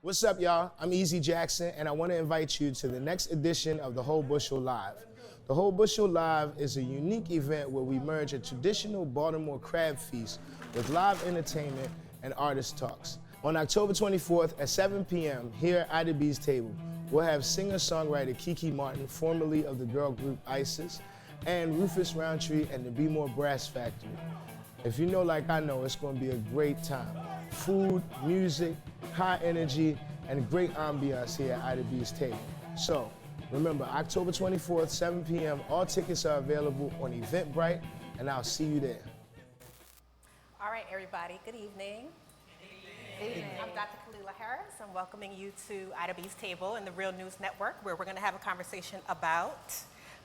What's up, y'all? I'm Easy Jackson, and I want to invite you to the next edition of the Whole Bushel Live. The Whole Bushel Live is a unique event where we merge a traditional Baltimore crab feast with live entertainment and artist talks. On October 24th at 7 p.m. here at Ida B's Table, we'll have singer-songwriter Kiki Martin, formerly of the girl group ISIS, and Rufus Roundtree and the Be More Brass Factory. If you know like I know, it's going to be a great time. Food, music, high energy, and great ambiance here at Ida B's Table. So, remember, October 24th, 7 p.m., all tickets are available on Eventbrite, and I'll see you there. All right, everybody, good evening. Good evening. I'm Dr. Khalilah Harris. I'm welcoming you to Ida B's Table and the Real News Network, where we're going to have a conversation about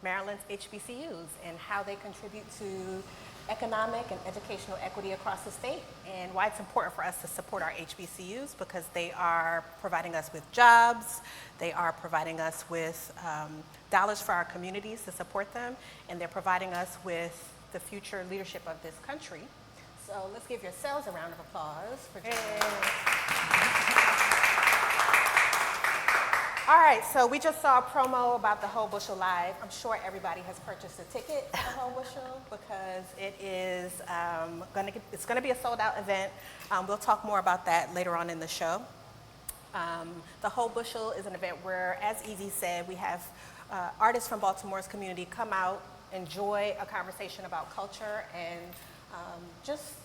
Maryland's HBCUs and how they contribute to economic and educational equity across the state, and why it's important for us to support our HBCUs, because they are providing us with jobs, they are providing us with dollars for our communities to support them, and they're providing us with the future leadership of this country. So let's give yourselves a round of applause for joining us. All right, so we just saw a promo about the Whole Bushel Live. I'm sure everybody has purchased a ticket for Whole Bushel because it is it's going to be a sold-out event. We'll talk more about that later on in the show. The Whole Bushel is an event where, as Easy said, we have artists from Baltimore's community come out, enjoy a conversation about culture and just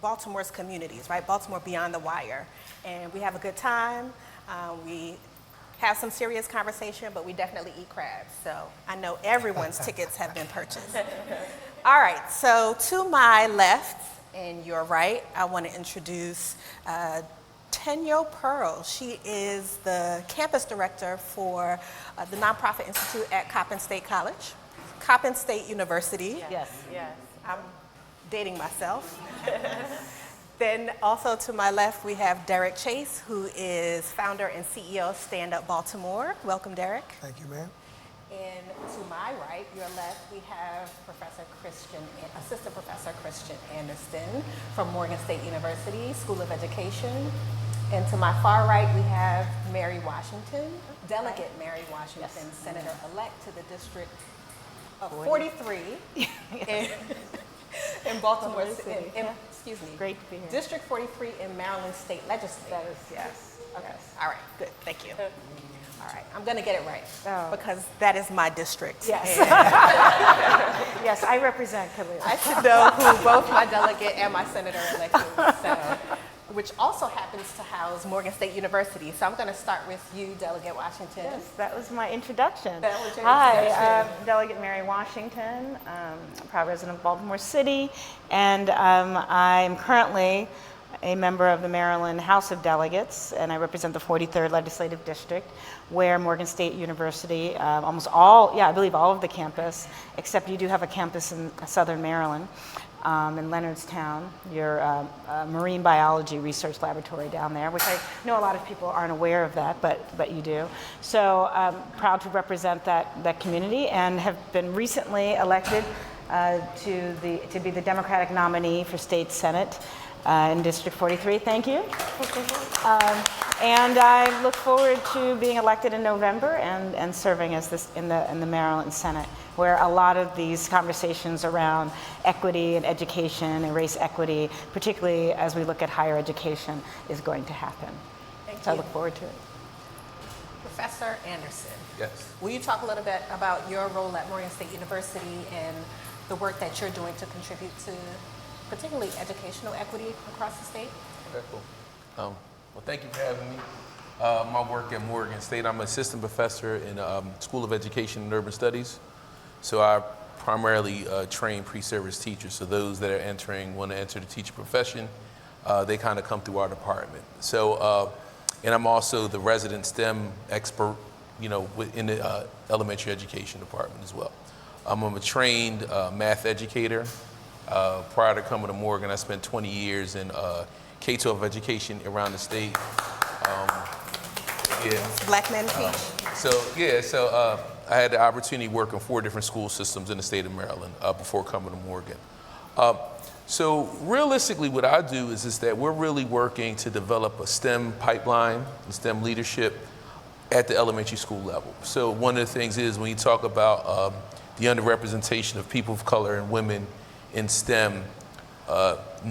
Baltimore's communities, right? Baltimore beyond the wire. And we have a good time. We have some serious conversation, but we definitely eat crabs. So I know everyone's tickets have been purchased. All right, so to my left and your right, I want to introduce Tenyo Pearl. She is the campus director for the nonprofit institute at Coppin State College, Coppin State University. Yes. I'm dating myself. Then also to my left, we have Derek Chase, who is founder and CEO of Stand Up Baltimore. Welcome, Derek. Thank you, ma'am. And to my right, your left, we have Assistant Professor Christian Anderson from Morgan State University, School of Education. And to my far right, we have Mary Washington, Delegate Mary Washington, yes. Senator-elect to the District of 43 in Baltimore City. Excuse me. Great to be here. District 43 in Maryland State Legislature. That is, yes. Okay. Yes. All right. Good. Thank you. All right. I'm going to get it right because Oh. that is my district. Yes. Yes, I represent Khalilah. I should know who both my delegate and my senator-elect is. So, which also happens to house Morgan State University. So I'm going to start with you, Delegate Washington. Yes, that was my introduction. That was your Hi, introduction. Delegate Mary Washington, a proud resident of Baltimore City, and I'm currently a member of the Maryland House of Delegates, and I represent the 43rd Legislative District, where Morgan State University, almost all, I believe all of the campus, except you do have a campus in Southern Maryland, in Leonardstown, your marine biology research laboratory down there, which I know a lot of people aren't aware of that, but you do. So proud to represent that community, and have been recently elected to be the Democratic nominee for State Senate in District 43. Thank you. And I look forward to being elected in November and serving as this in the Maryland Senate, where a lot of these conversations around equity and education and race equity, particularly as we look at higher education, is going to happen. So I look forward to it. Professor Anderson. Yes. Will you talk a little bit about your role at Morgan State University and the work that you're doing to contribute to particularly educational equity across the state? Okay, cool. Well, thank you for having me. My work at Morgan State, I'm an assistant professor in School of Education and Urban Studies. So I primarily train pre-service teachers. So those that want to enter the teacher profession, they kind of come through our department. So, and I'm also the resident STEM expert, in the elementary education department as well. I'm a trained math educator. Prior to coming to Morgan, I spent 20 years in K-12 education around the state. Black men teach. So I had the opportunity to work in 4 different school systems in the state of Maryland before coming to Morgan. So realistically, what I do is that we're really working to develop a STEM pipeline, STEM leadership at the elementary school level. So one of the things is when you talk about the underrepresentation of people of color and women in STEM,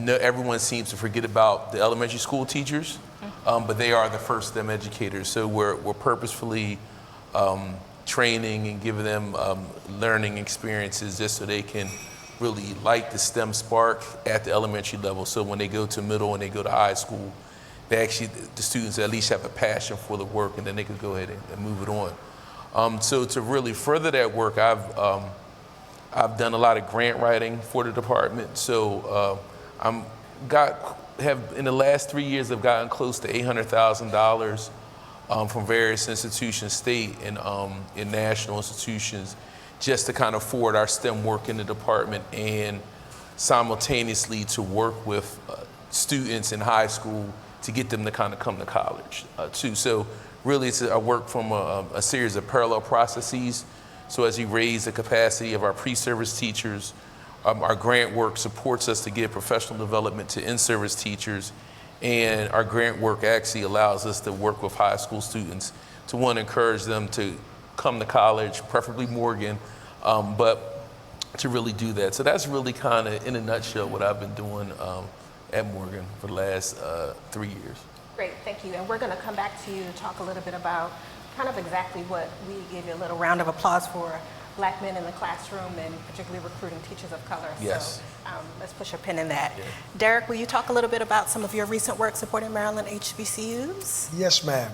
everyone seems to forget about the elementary school teachers, but they are the first STEM educators. So we're purposefully training and giving them learning experiences just so they can really light the STEM spark at the elementary level. So when they go to middle and they go to high school, the students at least have a passion for the work, and then they could go ahead and move it on. So to really further that work, I've done a lot of grant writing for the department. So in the last 3 years, I've gotten close to $800,000 from various institutions, state and national institutions, just to kind of forward our STEM work in the department and simultaneously to work with students in high school to get them to kind of come to college too. So really I work from a series of parallel processes. So as you raise the capacity of our pre-service teachers, our grant work supports us to give professional development to in-service teachers, and our grant work actually allows us to work with high school students to encourage them to come to college, preferably Morgan, but to really do that. So that's really kind of in a nutshell what I've been doing at Morgan for the last 3 years. Great, thank you. And we're going to come back to you to talk a little bit about kind of exactly what we give you a little round of applause for, Black men in the classroom and particularly recruiting teachers of color. Yes. So let's push a pin in that. Yeah. Derek, will you talk a little bit about some of your recent work supporting Maryland HBCUs? Yes, ma'am.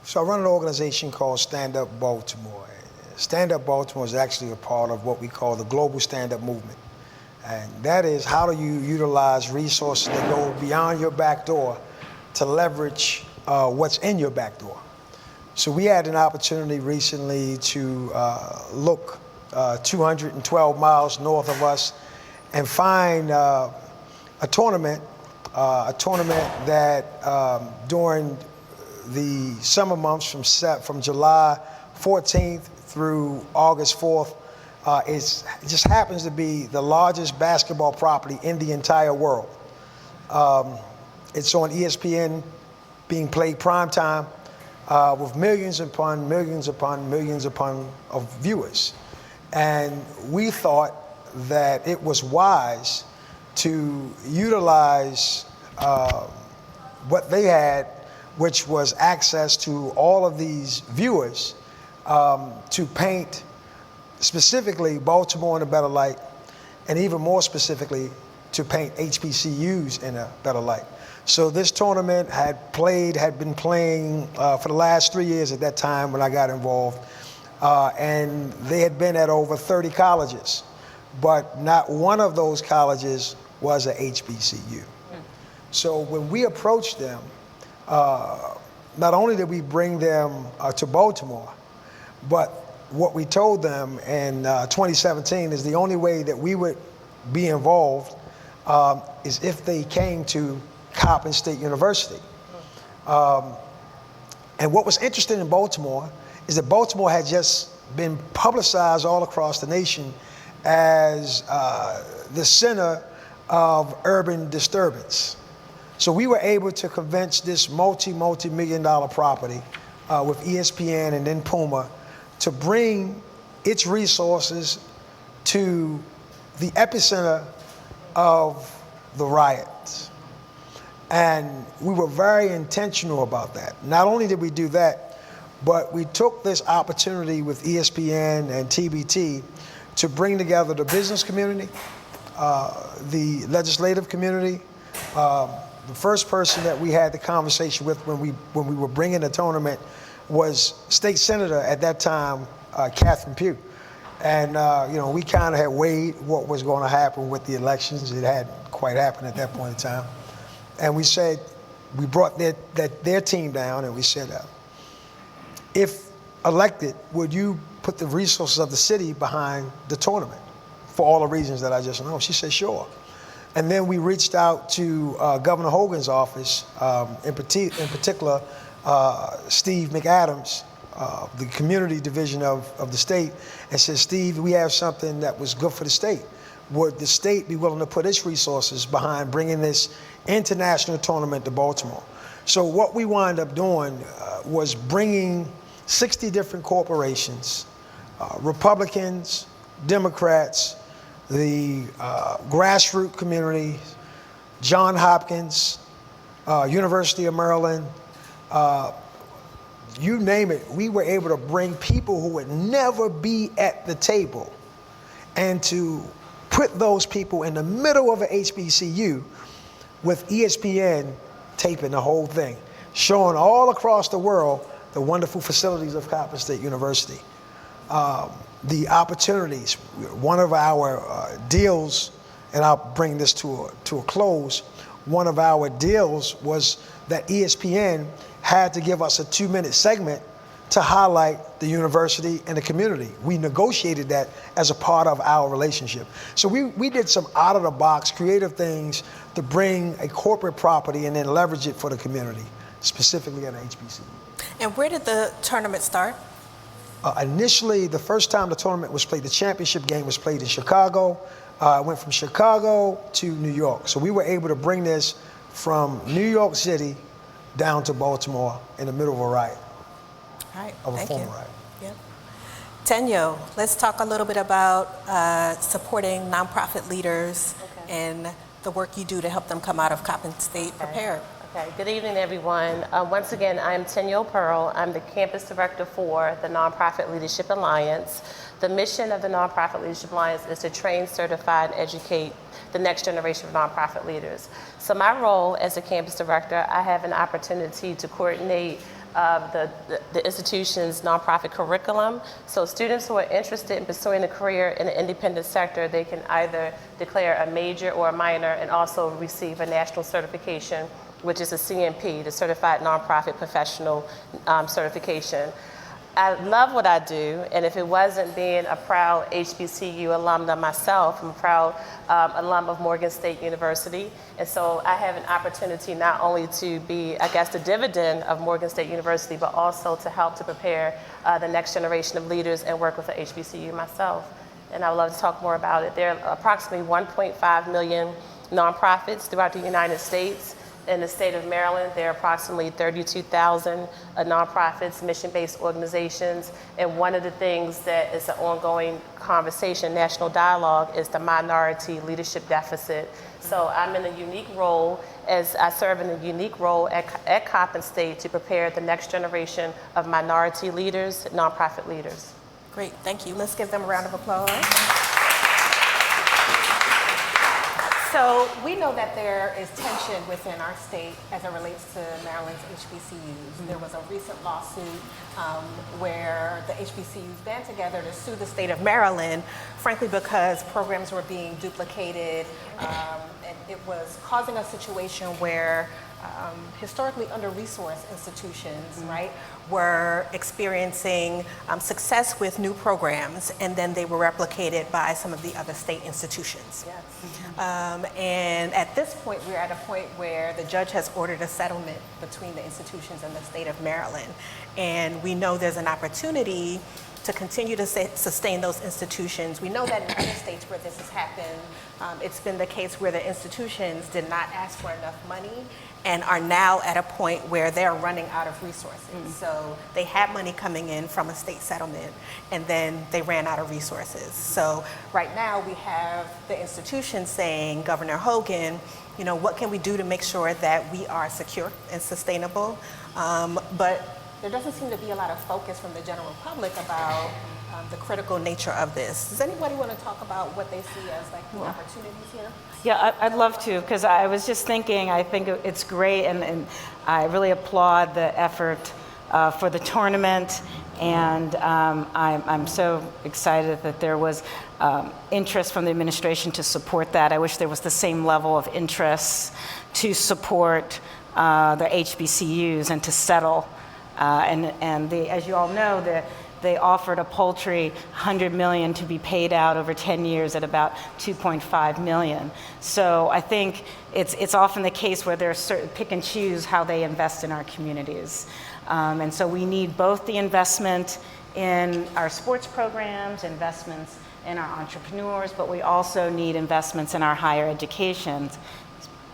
So I run an organization called Stand Up Baltimore. Stand Up Baltimore is actually a part of what we call the global stand-up movement. And that is, how do you utilize resources that go beyond your back door to leverage what's in your back door? So we had an opportunity recently to look 212 miles north of us and find a tournament that during the summer months from July 14th through August 4th, it just happens to be the largest basketball property in the entire world. It's on ESPN, being played prime time with millions upon millions upon millions of viewers. And we thought that it was wise to utilize what they had, which was access to all of these viewers, to paint specifically Baltimore in a better light, and even more specifically to paint HBCUs in a better light. So this tournament had been playing for the last 3 years at that time when I got involved, and they had been at over 30 colleges, but not one of those colleges was a HBCU. So when we approached them, not only did we bring them to Baltimore, but what we told them in 2017 is the only way that we would be involved is if they came to Coppin State University. And what was interesting in Baltimore is that Baltimore had just been publicized all across the nation as the center of urban disturbance. So we were able to convince this multi-million-dollar property with ESPN and then Puma to bring its resources to the epicenter of the riots. And we were very intentional about that. Not only did we do that, but we took this opportunity with ESPN and TBT to bring together the business community, the legislative community. The first person that we had the conversation with when we were bringing the tournament was State Senator at that time, Catherine Pugh. And we kind of had weighed what was going to happen with the elections. It hadn't quite happened at that point in time. And we said, we brought their team down and we said, if elected, would you put the resources of the city behind the tournament for all the reasons that I just know? She said, sure. And then we reached out to Governor Hogan's office, in particular, Steve McAdams, the community division of the state, and said, Steve, we have something that was good for the state. would the state be willing to put its resources behind bringing this international tournament to Baltimore? So what we wound up doing was bringing 60 different corporations, Republicans, Democrats, the grassroots community, John Hopkins, University of Maryland, you name it. We were able to bring people who would never be at the table and to put those people in the middle of an HBCU with ESPN taping the whole thing, showing all across the world the wonderful facilities of Coppin State University. The opportunities, one of our deals, and I'll bring this to a close, one of our deals was that ESPN had to give us a 2-minute segment to highlight the university and the community. We negotiated that as a part of our relationship. So we did some out-of-the-box creative things to bring a corporate property and then leverage it for the community, specifically at HBCU. And where did the tournament start? Initially, the first time the tournament was played, the championship game was played in Chicago. It went from Chicago to New York. So we were able to bring this from New York City down to Baltimore in the middle of a riot. All right, Of a thank former you. riot. Yep. Tenyo, let's talk a little bit about supporting nonprofit leaders and the work you do to help them come out of Coppin State prepared. Okay, good evening, everyone. Once again, I'm Tenyo Pearl. I'm the campus director for the Nonprofit Leadership Alliance. The mission of the Nonprofit Leadership Alliance is to train, certify, and educate the next generation of nonprofit leaders. So my role as a campus director, I have an opportunity to coordinate the institution's nonprofit curriculum. So students who are interested in pursuing a career in the independent sector, they can either declare a major or a minor and also receive a national certification, which is a CNP, the Certified Nonprofit Professional certification. I love what I do, and if it wasn't being a proud HBCU alumna myself, I'm a proud alum of Morgan State University, and so I have an opportunity not only to be, I guess, the dividend of Morgan State University, but also to help to prepare the next generation of leaders and work with the HBCU myself. And I would love to talk more about it. There are approximately 1.5 million nonprofits throughout the United States. In the state of Maryland, there are approximately 32,000 nonprofits, mission-based organizations, and one of the things that is an ongoing conversation, national dialogue, is the minority leadership deficit. So I'm in a unique role, as I serve in a unique role at Coppin State to prepare the next generation of minority leaders, nonprofit leaders. Great, thank you. Let's give them a round of applause. So we know that there is tension within our state as it relates to Maryland's HBCUs. There was a recent lawsuit where the HBCUs band together to sue the state of Maryland, frankly because programs were being duplicated, and it was causing a situation where historically under-resourced institutions, right, were experiencing success with new programs, and then they were replicated by some of the other state institutions. Yes. And at this point, we're at a point where the judge has ordered a settlement between the institutions and the state of Maryland. And we know there's an opportunity to continue to sustain those institutions. We know that in other states where this has happened, it's been the case where the institutions did not ask for enough money and are now at a point where they're running out of resources. So they had money coming in from a state settlement, and then they ran out of resources. So right now we have the institutions saying, Governor Hogan, you know, what can we do to make sure that we are secure and sustainable? But there doesn't seem to be a lot of focus from the general public about the critical nature of this. Does anybody want to talk about what they see as like the opportunities here? Yeah, I'd love to, because I was just thinking, I think it's great, and I really applaud the effort for the tournament, and I'm so excited that there was interest from the administration to support that. I wish there was the same level of interest to support the HBCUs and to settle. As you all know, they offered a paltry $100 million to be paid out over 10 years at about $2.5 million. So I think it's often the case where they're pick and choose how they invest in our communities. And so we need both the investment in our sports programs, investments in our entrepreneurs, but we also need investments in our higher education,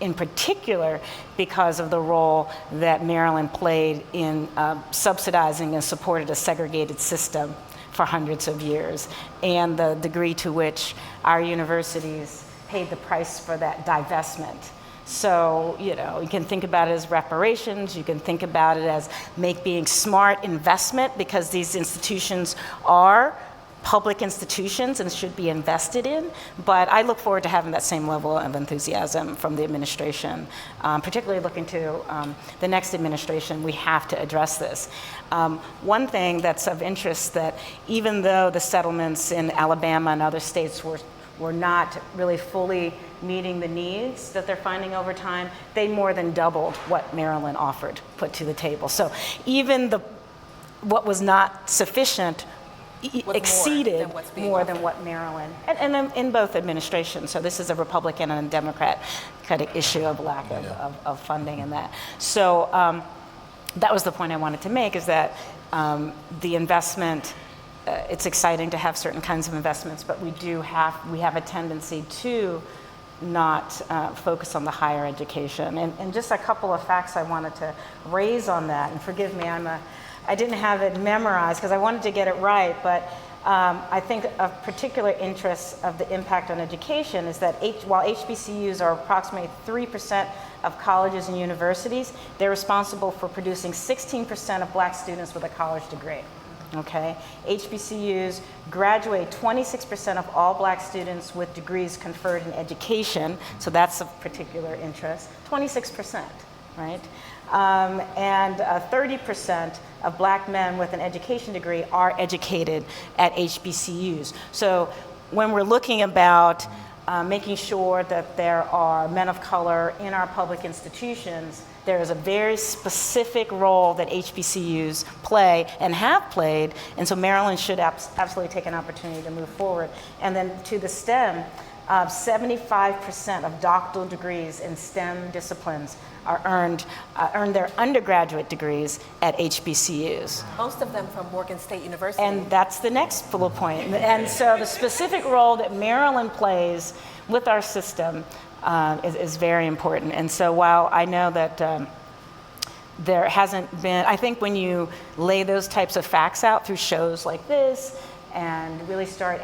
in particular because of the role that Maryland played in subsidizing and supported a segregated system for hundreds of years, and the degree to which our universities paid the price for that divestment. So, you know, you can think about it as reparations, you can think about it as being smart investment, because these institutions are public institutions and should be invested in. But I look forward to having that same level of enthusiasm from the administration, particularly looking to the next administration. We have to address this. One thing that's of interest, that even though the settlements in Alabama and other states were not really fully meeting the needs that they're finding over time, they more than doubled what Maryland put to the table. So even what was not sufficient exceeded more than what Maryland, and in both administrations. So this is a Republican and a Democrat kind of issue of lack of funding in that. So that was the point I wanted to make, is that the investment, it's exciting to have certain kinds of investments, but we have a tendency to not focus on the higher education. And just a couple of facts I wanted to raise on that, and forgive me, I didn't have it memorized because I wanted to get it right, but I think of particular interest of the impact on education is that while HBCUs are approximately 3% of colleges and universities, they're responsible for producing 16% of Black students with a college degree. Okay, HBCUs graduate 26% of all Black students with degrees conferred in education, so that's of particular interest, 26%, right? And 30% of Black men with an education degree are educated at HBCUs. So when we're looking about making sure that there are men of color in our public institutions, there is a very specific role that HBCUs play and have played, and so Maryland should absolutely take an opportunity to move forward. And then to the STEM, 75% of doctoral degrees in STEM disciplines are earn their undergraduate degrees at HBCUs. Most of them from Morgan State University. And that's the next bullet point. And so the specific role that Maryland plays with our system is very important. And so while I know that there hasn't been, I think when you lay those types of facts out through shows like this and really start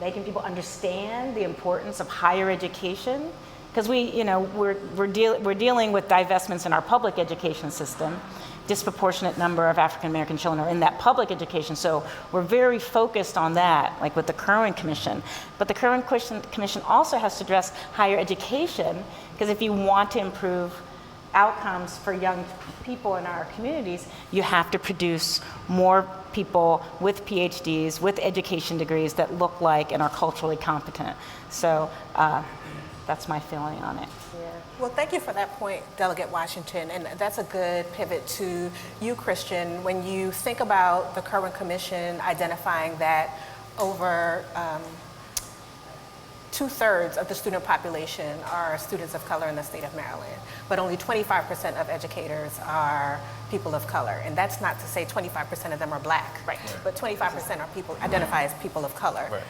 making people understand the importance of higher education, because we're dealing with divestments in our public education system. Disproportionate number of African American children are in that public education, so we're very focused on that, like with the Kerwin Commission. But the Kerwin Commission also has to address higher education, because if you want to improve outcomes for young people in our communities, you have to produce more people with PhDs, with education degrees that look like and are culturally competent. So that's my feeling on it. Well, thank you for that point, Delegate Washington, and that's a good pivot to you, Christian. When you think about the Kerwin Commission identifying that over 2/3 of the student population are students of color in the state of Maryland, but only 25% of educators are people of color. And that's not to say 25% of them are Black, right? But 25% are people identify as people of color. Right.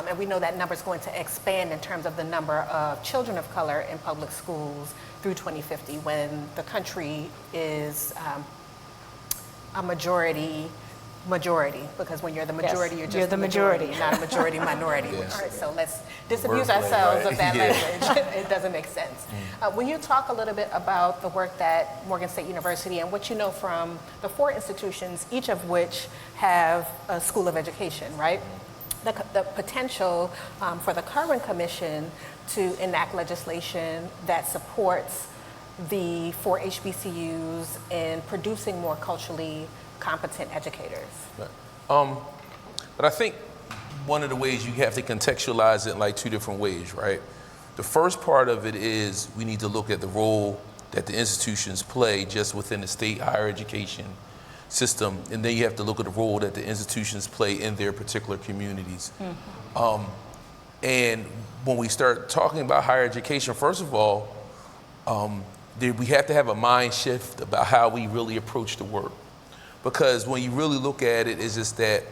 And we know that number is going to expand in terms of the number of children of color in public schools through 2050, when the country is a majority, because when you're the majority, yes, you're just the majority, not a majority minority. Yes. All right, so let's disabuse ourselves of that language. It doesn't make sense. Will you talk a little bit about the work that Morgan State University and what you know from the 4 institutions, each of which have a school of education, right? The potential for the Kerwin Commission to enact legislation that supports the 4 HBCUs in producing more culturally competent educators. Right. But I think one of the ways you have to contextualize it in like 2 different ways, right? The first part of it is we need to look at the role that the institutions play just within the state higher education system, and then you have to look at the role that the institutions play in their particular communities. Mm-hmm. And when we start talking about higher education, first of all, we have to have a mind shift about how we really approach the work. Because when you really look at it, it's just that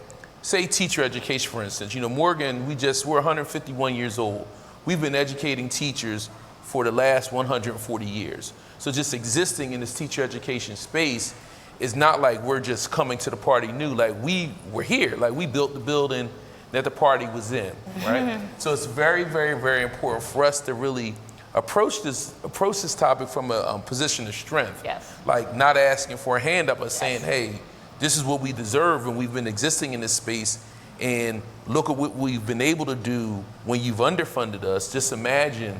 say teacher education, for instance. You know, Morgan, we're 151 years old. We've been educating teachers for the last 140 years. So just existing in this teacher education space is not like we're just coming to the party new. Like we were here, like we built the building that the party was in, right? So it's very, very, very important for us to really approach this topic from a position of strength. Yes. Like not asking for a hand up, but saying, hey, this is what we deserve, and we've been existing in this space, and look at what we've been able to do when you've underfunded us. Just imagine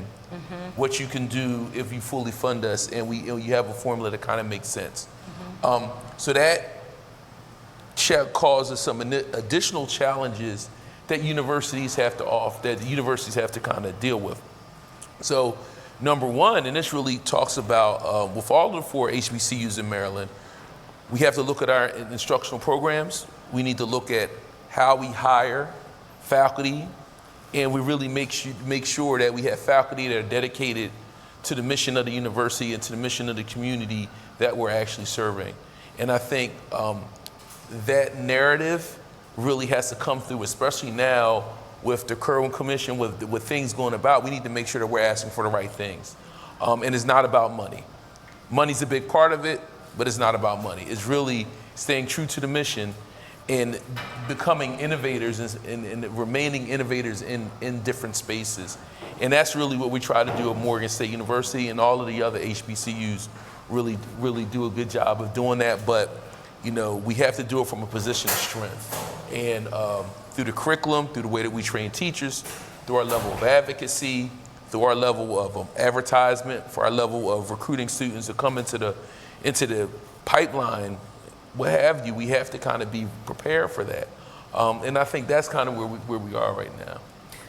what you can do if you fully fund us, and you have a formula that kind of makes sense. So that causes some additional challenges that universities have to kind of deal with. So number one, and this really talks about, with all of the 4 HBCUs in Maryland, we have to look at our instructional programs. We need to look at how we hire faculty, and we really make sure that we have faculty that are dedicated to the mission of the university and to the mission of the community that we're actually serving. And I think that narrative really has to come through, especially now with the Kerwin Commission, with things going about. We need to make sure that we're asking for the right things. And it's not about money. Money's a big part of it, but it's not about money. It's really staying true to the mission and becoming innovators and remaining innovators in different spaces. And that's really what we try to do at Morgan State University, and all of the other HBCUs really do a good job of doing that. But you know, we have to do it from a position of strength. And through the curriculum, through the way that we train teachers, through our level of advocacy, through our level of advertisement, for our level of recruiting students to come into the pipeline, what have you, we have to kind of be prepared for that. And I think that's kind of where we are right now.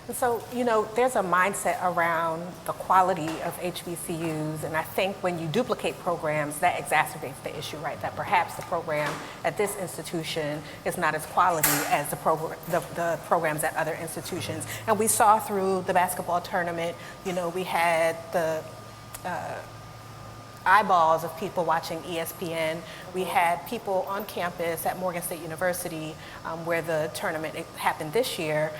And so, you know, there's a mindset around the quality of HBCUs, and I think when you duplicate programs, that exacerbates the issue, right? That perhaps the program at this institution is not as quality as the programs at other institutions. And we saw through the basketball tournament, you know, we had the eyeballs of people watching ESPN. We had people on campus at Morgan State University, where the tournament happened this year,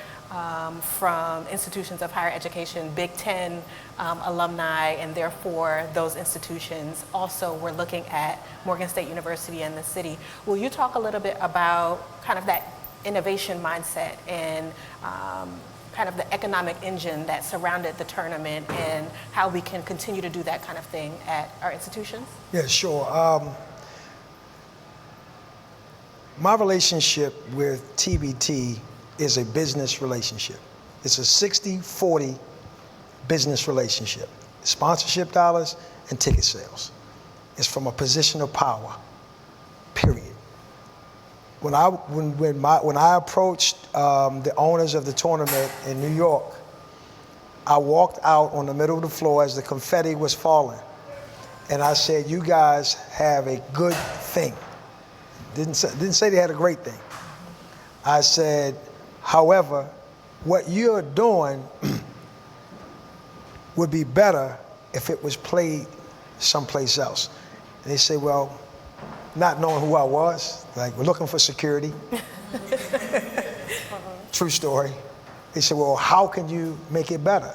from institutions of higher education, Big Ten alumni, and therefore those institutions also were looking at Morgan State University and the city. Will you talk a little bit about kind of that innovation mindset and kind of the economic engine that surrounded the tournament and how we can continue to do that kind of thing at our institutions? Yeah, sure. My relationship with TBT is a business relationship. It's a 60-40 business relationship. Sponsorship dollars and ticket sales. It's from a position of power, period. When I approached the owners of the tournament in New York, I walked out on the middle of the floor as the confetti was falling, and I said, "You guys have a good thing." Didn't say they had a great thing. I said, "However, what you're doing would be better if it was played someplace else." And they say, "Well," not knowing who I was, like, "We're looking for security." True story. They said, "Well, how can you make it better?"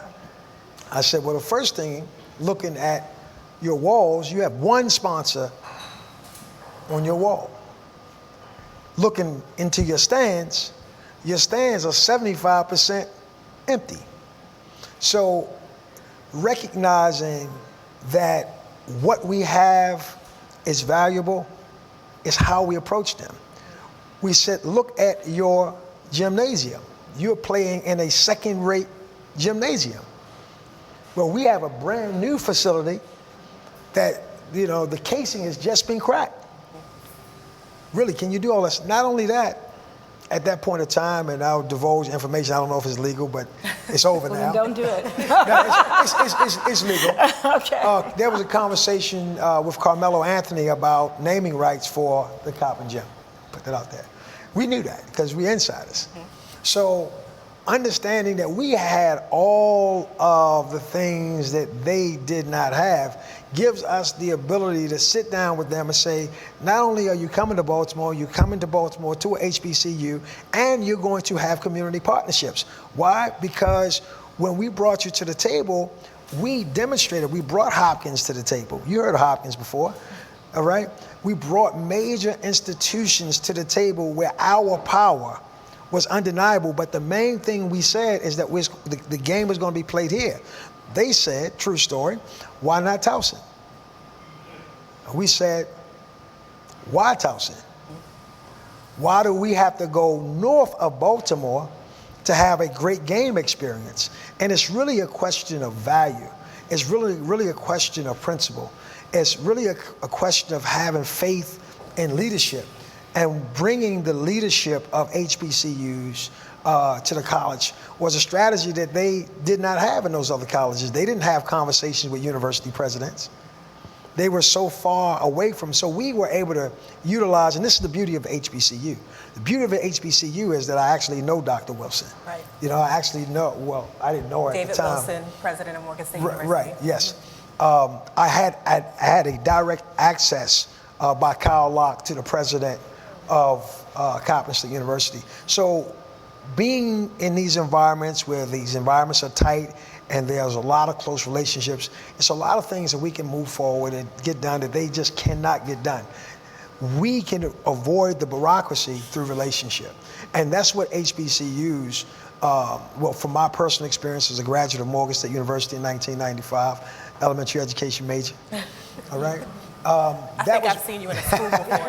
I said, "Well, the first thing, looking at your walls, you have one sponsor on your wall. Looking into your stands are 75% empty. So recognizing that what we have is valuable is how we approach them. We said, look at your gymnasium. You're playing in a second-rate gymnasium. Well, we have a brand new facility that, you know, the casing has just been cracked. Really, can you do all this? Not only that, at that point of time, and I'll divulge information, I don't know if it's legal, but it's over Well, now. then don't do it. No, it's legal. Okay. There was a conversation with Carmelo Anthony about naming rights for the Coppin Gym. Put that out there. We knew that because we're insiders. So understanding that we had all of the things that they did not have gives us the ability to sit down with them and say, not only are you coming to Baltimore, you're coming to Baltimore to a HBCU, and you're going to have community partnerships. Why? Because when we brought you to the table, we demonstrated, we brought Hopkins to the table. You heard of Hopkins before, all right? We brought major institutions to the table where our power was undeniable, but the main thing we said is that the game was going to be played here. They said, true story, why not Towson? We said, why Towson? Why do we have to go north of Baltimore to have a great game experience? And it's really a question of value. It's really a question of principle. It's really a question of having faith in leadership and bringing the leadership of HBCUs to the college was a strategy that they did not have in those other colleges. They didn't have conversations with university presidents. They were so far away from, so we were able to utilize, and this is the beauty of HBCU. The beauty of an HBCU is that I actually know Dr. Wilson. Right. You know, I actually know, well, I didn't know her at the time. David Wilson, president of Morgan State University. Right, yes. I had a direct access by Kyle Locke to the president of Coppin State University. So being in these environments where these environments are tight and there's a lot of close relationships, it's a lot of things that we can move forward and get done that they just cannot get done. We can avoid the bureaucracy through relationship. And that's what HBCUs, well, from my personal experience as a graduate of Morgan State University in 1995, elementary education major, all right? I think I've seen you in a school before.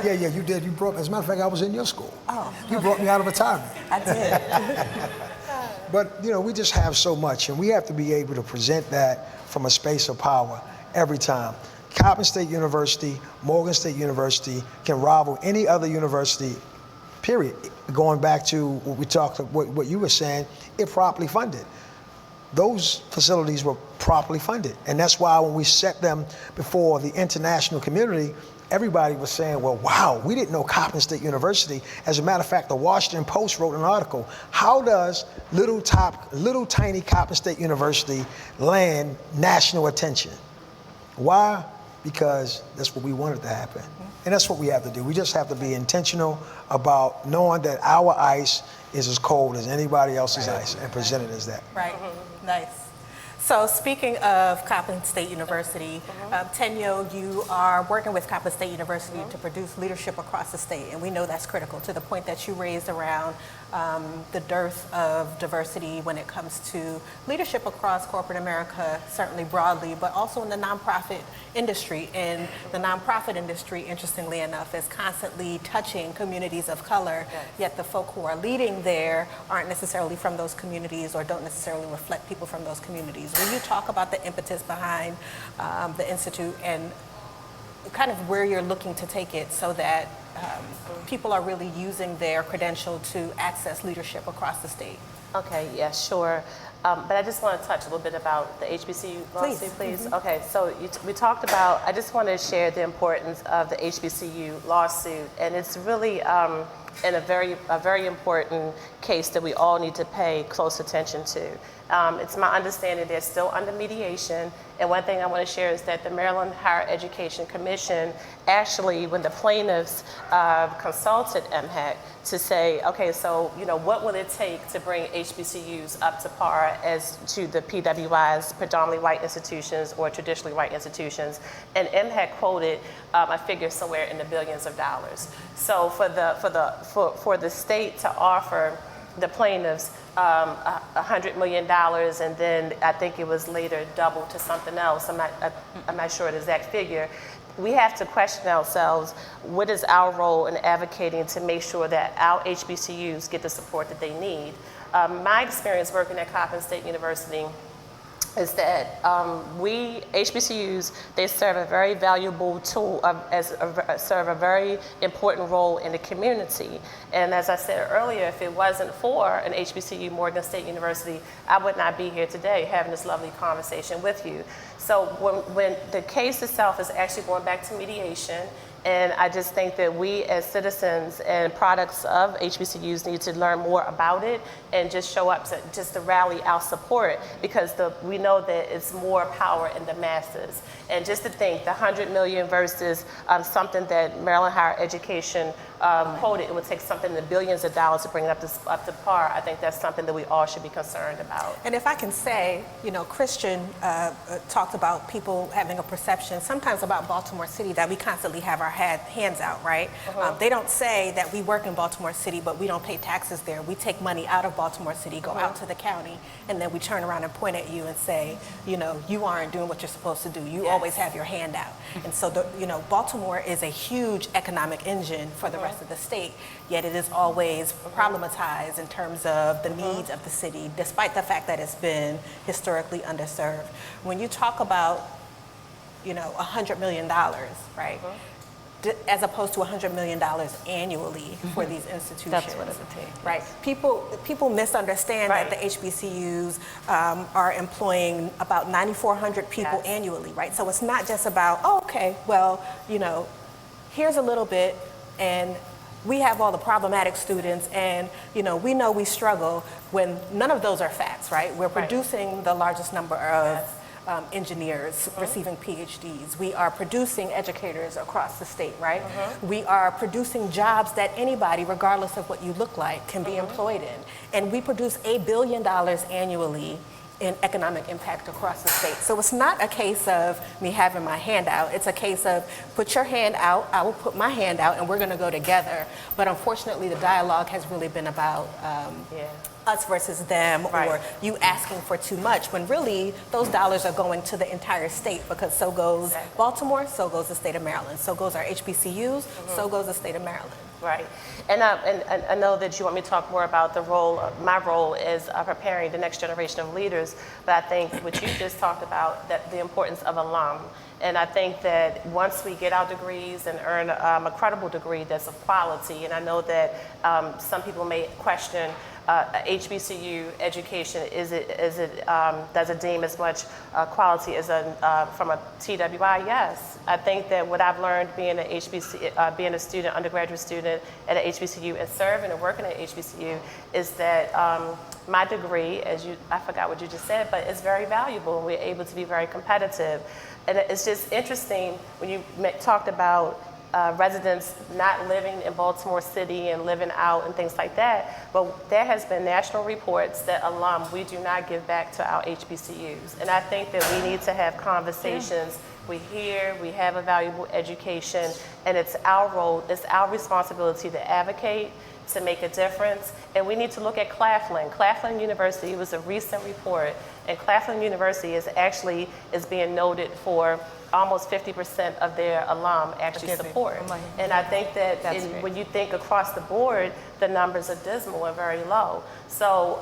Yeah, you did. You brought, as a matter of fact, I was in your school. Oh. You brought me out of retirement. I did. But, you know, we just have so much, and we have to be able to present that from a space of power every time. Coppin State University, Morgan State University can rival any other university, period. Going back to what we talked, what you were saying, it properly funded. Those facilities were properly funded. And that's why when we set them before the international community, everybody was saying, well, wow, we didn't know Coppin State University. As a matter of fact, the Washington Post wrote an article, how does little tiny Coppin State University land national attention? Why? Because that's what we wanted to happen. And that's what we have to do. We just have to be intentional about knowing that our ice is as cold as anybody else's ice and present it as that. Right, nice. So speaking of Coppin State University, Tenyo, you are working with Coppin State University to produce leadership across the state, and we know that's critical to the point that you raised around the dearth of diversity when it comes to leadership across corporate America, certainly broadly, but also in the nonprofit industry. And the nonprofit industry, interestingly enough, is constantly touching communities of color, yet the folk who are leading there aren't necessarily from those communities or don't necessarily reflect people from those communities. Will you talk about the impetus behind the Institute and kind of where you're looking to take it so that people are really using their credential to access leadership across the state? Okay, yeah, sure. But I just want to touch a little bit about the HBCU lawsuit, please. Okay, so we talked about, I just want to share the importance of the HBCU lawsuit, and it's really in a very important case that we all need to pay close attention to. It's my understanding they're still under mediation, and one thing I want to share is that the Maryland Higher Education Commission actually, when the plaintiffs consulted MHEC to say, okay, so what will it take to bring HBCUs up to par as to the PWI's predominantly white institutions or traditionally white institutions, and MHEC quoted a figure somewhere in the billions of dollars. So for the state to offer the plaintiffs $100 million, and then I think it was later doubled to something else. I'm not sure the exact figure. We have to question ourselves, what is our role in advocating to make sure that our HBCUs get the support that they need? My experience working at Coppin State University is that we, HBCUs, they serve a very valuable tool, serve a very important role in the community. And as I said earlier, if it wasn't for an HBCU, Morgan State University, I would not be here today having this lovely conversation with you. So when the case itself is actually going back to mediation, And I just think that we as citizens and products of HBCUs need to learn more about it and just show up to rally our support, because we know that it's more power in the masses. And just to think, the 100 million versus something that Maryland Higher Education quoted, it would take something in the billions of dollars to bring it up to par. I think that's something that we all should be concerned about. And if I can say, Christian talked about people having a perception sometimes about Baltimore City that we constantly have our hands out, right? They don't say that we work in Baltimore City, but we don't pay taxes there. We take money out of Baltimore City, go out to the county, and then we turn around and point at you and say, you aren't doing what you're supposed to do. You always have your hand out. And so, Baltimore is a huge economic engine for the rest of the state, yet it is always problematized in terms of the needs of the city, despite the fact that it's been historically underserved. When you talk about, $100 million, right? As opposed to $100 million annually for these institutions. That's what it would take. Right. People misunderstand that the HBCUs are employing about 9,400 people annually, right? So it's not just about, here's a little bit, and we have all the problematic students, and we know we struggle, when none of those are facts, right? We're producing the largest number of engineers receiving PhDs. We are producing educators across the state, right? We are producing jobs that anybody, regardless of what you look like, can be employed in. And we produce $1 billion annually in economic impact across the state. So it's not a case of me having my hand out. It's a case of put your hand out, I will put my hand out, and we're gonna go together. But unfortunately, the dialogue has really been about us versus them, or you asking for too much, when really those dollars are going to the entire state, because so goes Baltimore, so goes the state of Maryland, so goes our HBCUs, so goes the state of Maryland. Right. And I know that you want me to talk more about my role is preparing the next generation of leaders, but I think what you just talked about, that the importance of alum. And I think that once we get our degrees and earn a credible degree that's of quality, and I know that some people may question HBCU education, does it deem as much quality as from a TWI? Yes. I think that what I've learned being being a student, undergraduate student at an HBCU, and serving and working at HBCU, is that my degree, I forgot what you just said, but it's very valuable, and we're able to be very competitive. And it's just interesting when you talked about residents not living in Baltimore City and living out and things like that, but there has been national reports that we do not give back to our HBCUs. And I think that we need to have conversations. We have a valuable education, and it's our role, it's our responsibility to advocate, to make a difference. And we need to look at Claflin. Claflin University was a recent report, and Claflin University is being noted for almost 50% of their alum actually support. And I think that when you think across the board, the numbers are dismal and very low. So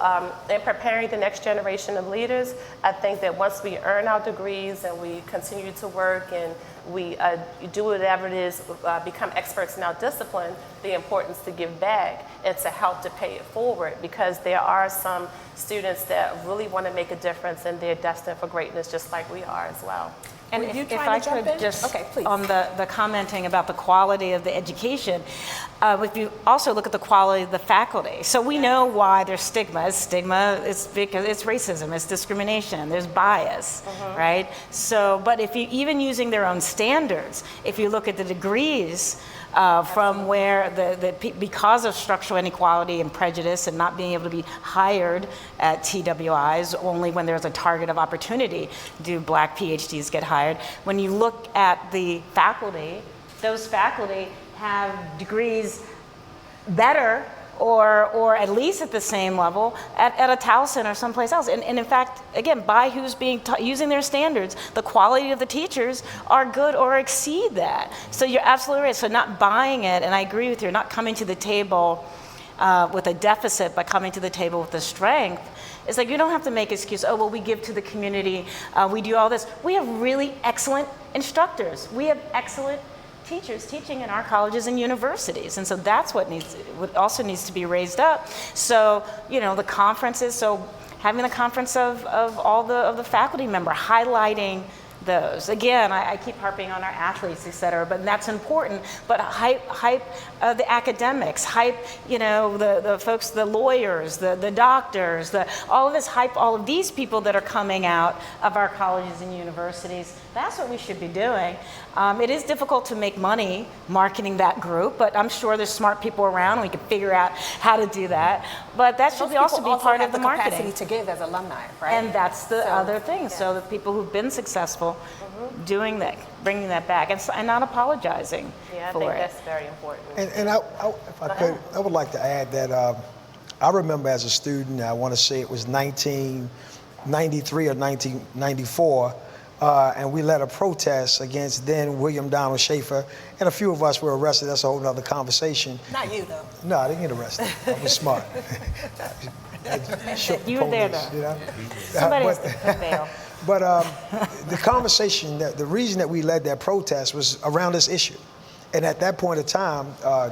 in preparing the next generation of leaders, I think that once we earn our degrees and we continue to work and we do whatever it is, become experts in our discipline, the importance to give back and to help to pay it forward, because there are some students that really want to make a difference, and they're destined for greatness just like we are as well. And if I could just, on the commenting about the quality of the education, if you also look at the quality of the faculty. So we know why there's stigma. Stigma is because it's racism, it's discrimination, there's bias, right? So, but if you, even using their own standards, if you look at the degrees, from where because of structural inequality and prejudice and not being able to be hired at TWIs, only when there's a target of opportunity do Black PhDs get hired. When you look at the faculty, those faculty have degrees better or at least at the same level at a Towson or someplace else. And in fact, again, by who's being using their standards, the quality of the teachers are good or exceed that. So you're absolutely right. So not buying it, and I agree with you, not coming to the table with a deficit, but coming to the table with the strength. It's like you don't have to make excuse, oh, well, we give to the community, we do all this. We have really excellent instructors. We have excellent teachers teaching in our colleges and universities, and so that's what also needs to be raised up. So the conferences, so having the conference of all the faculty member highlighting those. Again, I keep harping on our athletes, et cetera, but that's important. But hype the academics, hype, the folks, the lawyers, the doctors, all of this hype, all of these people that are coming out of our colleges and universities. That's what we should be doing. It is difficult to make money marketing that group, but I'm sure there's smart people around. We can figure out how to do that. But that should also be part of the marketing. Capacity to give as alumni, right? And that's the other thing. So the people who've been successful doing that, bringing that back, and not apologizing Yeah, I for think it. that's very important. And if I could, I would like to add that I remember as a student, I want to say it was 1993 or 1994, and we led a protest against then William Donald Schaefer, and a few of us were arrested. That's a whole other conversation. Not you, though. No, I didn't get arrested. I was smart. You were there, though. You know? Somebody has to prevail. But the conversation, the reason that we led that protest was around this issue. And at that point in time,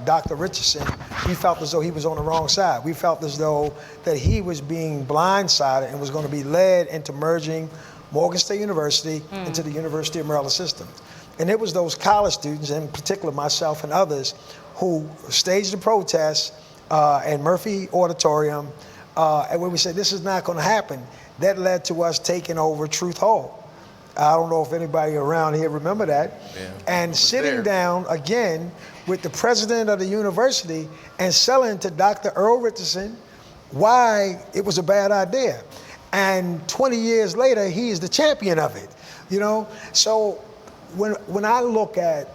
Dr. Richardson, we felt as though he was on the wrong side. We felt as though that he was being blindsided and was going to be led into merging Morgan State University into the University of Maryland system. And it was those college students, in particular myself and others, who staged the protest at Murphy Auditorium, and when we said this is not going to happen, that led to us taking over Truth Hall. I don't know if anybody around here remember that. Yeah. And sitting down again with the president of the university and selling to Dr. Earl Richardson why it was a bad idea. And 20 years later, he is the champion of it, So when I look at,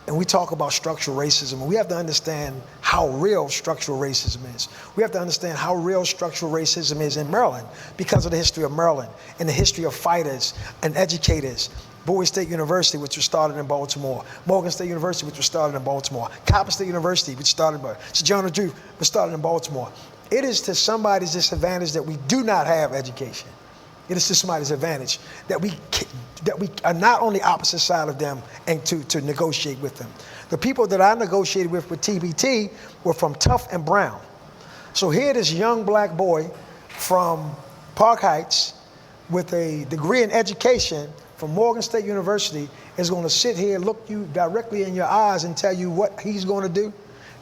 and we talk about structural racism, we have to understand how real structural racism is. We have to understand how real structural racism is in Maryland because of the history of Maryland and the history of fighters and educators. Bowie State University, which was started in Baltimore. Morgan State University, which was started in Baltimore. Coppin State University, which started by Sojourner Truth, was started in Baltimore. It is to somebody's disadvantage that we do not have education. It is to somebody's advantage that we are not on the opposite side of them and to negotiate with them. The people that I negotiated with TBT were from Tough and Brown. So here this young black boy from Park Heights with a degree in education from Morgan State University is going to sit here, look you directly in your eyes and tell you what he's going to do.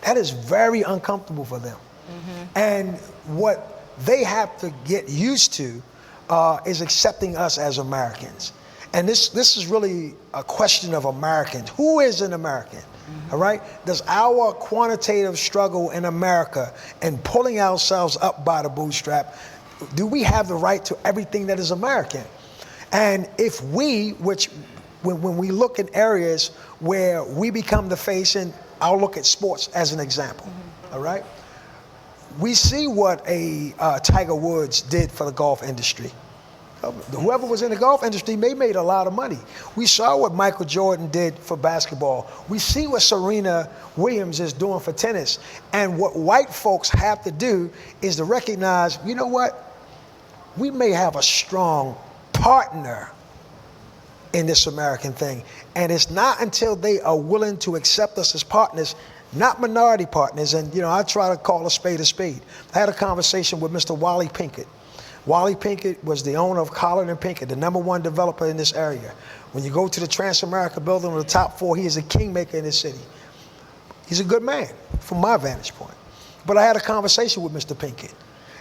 That is very uncomfortable for them. And what they have to get used to is accepting us as Americans. And this is really a question of Americans. Who is an American? All right? Does our quantitative struggle in America and pulling ourselves up by the bootstrap, do we have the right to everything that is American? And if when we look in areas where we become the face, and I'll look at sports as an example, all right? We see what a Tiger Woods did for the golf industry. Whoever was in the golf industry, they made a lot of money. We saw what Michael Jordan did for basketball. We see what Serena Williams is doing for tennis. And what white folks have to do is to recognize, you know what? We may have a strong partner in this American thing. And it's not until they are willing to accept us as partners, not minority partners. And, I try to call a spade a spade. I had a conversation with Mr. Wally Pinkett. Wally Pinkett was the owner of Khalilah Pinkett, the #1 developer in this area. When you go to the Transamerica building on the top floor, he is a kingmaker in this city. He's a good man from my vantage point. But I had a conversation with Mr. Pinkett.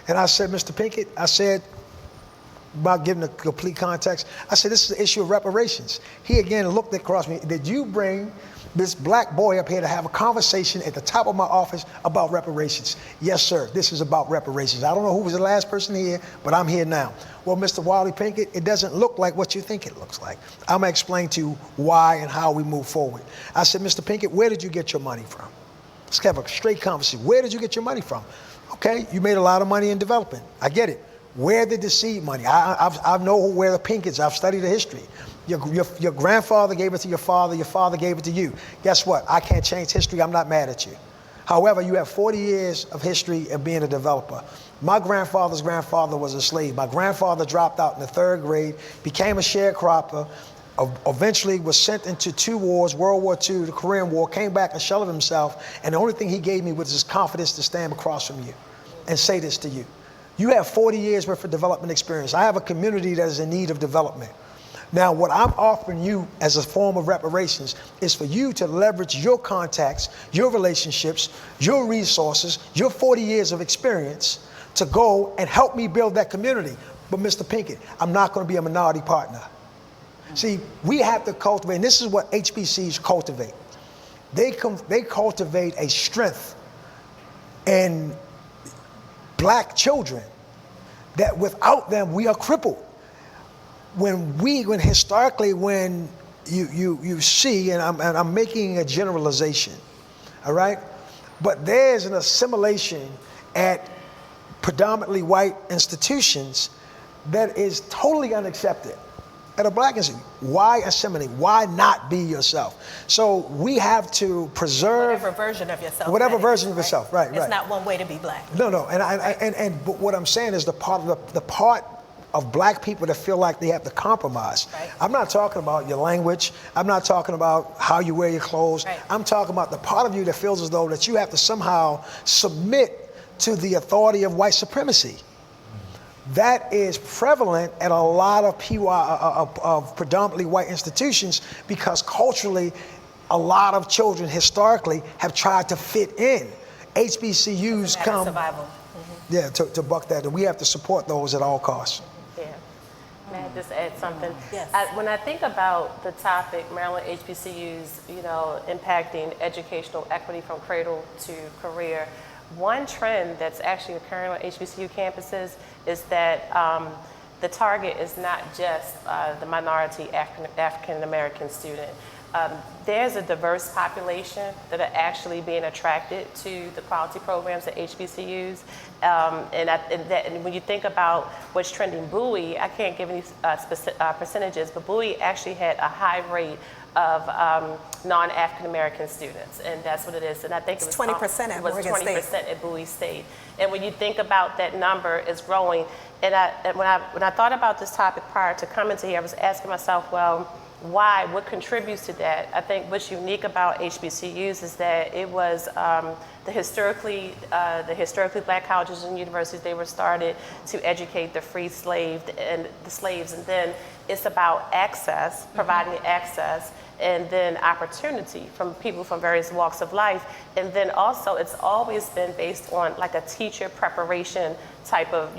And I said, Mr. Pinkett, about giving the complete context, I said, this is the issue of reparations. He again looked across me. Did you bring this black boy up here to have a conversation at the top of my office about reparations? Yes, sir. This is about reparations. I don't know who was the last person here, but I'm here now. Well, Mr. Wally Pinkett, it doesn't look like what you think it looks like. I'm going to explain to you why and how we move forward. I said, Mr. Pinkett, where did you get your money from? Let's have a straight conversation. Where did you get your money from? Okay, you made a lot of money in development. I get it. Where did the seed money? I know where the Pinketts. I've studied the history. Your grandfather gave it to your father gave it to you. Guess what? I can't change history. I'm not mad at you. However, you have 40 years of history of being a developer. My grandfather's grandfather was a slave. My grandfather dropped out in the 3rd grade, became a sharecropper, eventually was sent into 2 wars, World War II, the Korean War, came back and shelled himself, and the only thing he gave me was his confidence to stand across from you and say this to you. You have 40 years worth of development experience. I have a community that is in need of development. Now, what I'm offering you as a form of reparations is for you to leverage your contacts, your relationships, your resources, your 40 years of experience to go and help me build that community. But Mr. Pinkett, I'm not going to be a minority partner. See, we have to cultivate, and this is what HBCUs cultivate. They cultivate a strength in black children that without them, we are crippled. When historically, when you see, and I'm making a generalization, all right? But there's an assimilation at predominantly white institutions that is totally unaccepted. At a black institution, why assimilate? Why not be yourself? So we have to preserve Whatever version of yourself. whatever version of yourself, right? It's not one way to be black. No, but what I'm saying is the part of black people that feel like they have to compromise. Right. I'm not talking about your language. I'm not talking about how you wear your clothes. Right. I'm talking about the part of you that feels as though that you have to somehow submit to the authority of white supremacy. That is prevalent at a lot of of predominantly white institutions because culturally, a lot of children historically have tried to fit in. HBCUs come, survival. yeah, to buck that, and we have to support those at all costs. Yeah. May I just add something? Yes. When I think about the topic, Maryland HBCUs, impacting educational equity from cradle to career, one trend that's actually occurring on HBCU campuses is that the target is not just the minority African American student. There's a diverse population that are actually being attracted to the quality programs at HBCUs. And when you think about what's trending Bowie, I can't give any specific percentages, but Bowie actually had a high rate of non-African American students, and that's what it is. And I think it was 20% at Morgan State. 20% at Bowie State. And when you think about that number, it's growing. And when I thought about this topic prior to coming to here, I was asking myself, well, why? What contributes to that? I think what's unique about HBCUs is that it was the historically black colleges and universities. They were started to educate the free slaves and the slaves, and then it's about access, providing access, and then opportunity from people from various walks of life. And then also it's always been based on like a teacher preparation type of,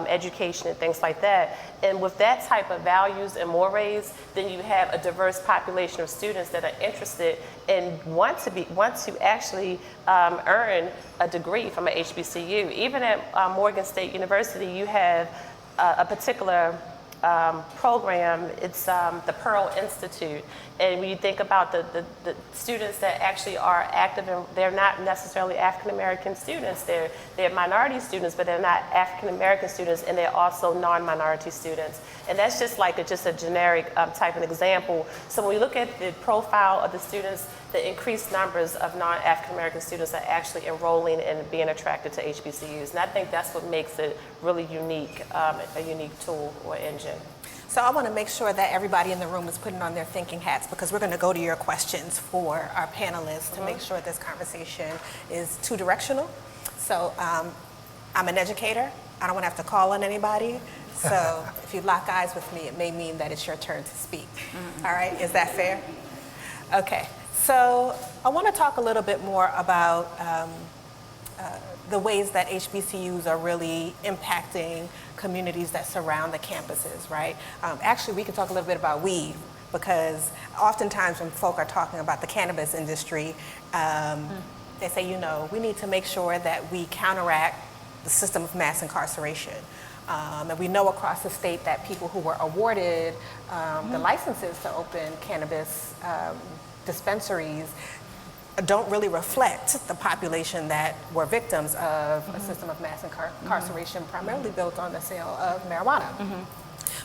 education and things like that. And with that type of values and mores, then you have a diverse population of students that are interested and want to actually earn a degree from an HBCU. Even at Morgan State University, you have a particular program. It's the Pearl Institute. And when you think about the students that actually are active, and they're not necessarily African American students, they're minority students, but they're not African American students, and they're also non-minority students. And that's just like just a generic type of example. So when we look at the profile of the students, the increased numbers of non-African American students are actually enrolling and being attracted to HBCUs. And I think that's what makes it really unique, a unique tool or engine. So I want to make sure that everybody in the room is putting on their thinking hats, because we're going to go to your questions for our panelists to make sure this conversation is two-directional. So I'm an educator. I don't want to have to call on anybody. So if you lock eyes with me, it may mean that it's your turn to speak. All right, is that fair? Okay, so I want to talk a little bit more about the ways that HBCUs are really impacting communities that surround the campuses, right? Actually, we can talk a little bit about weed, because oftentimes when folk are talking about the cannabis industry, they say, we need to make sure that we counteract the system of mass incarceration. And we know across the state that people who were awarded the licenses to open cannabis dispensaries don't really reflect the population that were victims of a system of mass incarceration, primarily built on the sale of marijuana.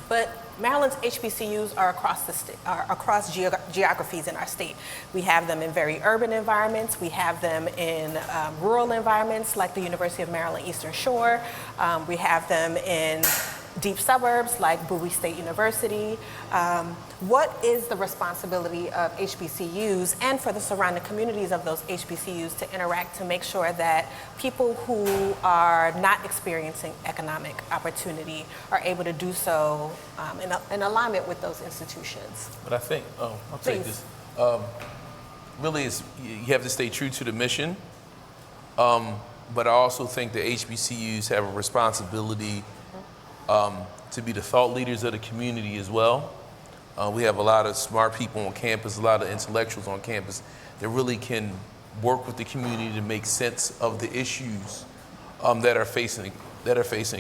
But Maryland's HBCUs are across the state, across geographies in our state. We have them in very urban environments. We have them in rural environments, like the University of Maryland Eastern Shore. We have them in deep suburbs like Bowie State University. What is the responsibility of HBCUs and for the surrounding communities of those HBCUs to interact to make sure that people who are not experiencing economic opportunity are able to do so in alignment with those institutions? But I think, I'll take this. Really, you have to stay true to the mission. But I also think that HBCUs have a responsibility to be the thought leaders of the community as well. We have a lot of smart people on campus, a lot of intellectuals on campus that really can work with the community to make sense of the issues that are facing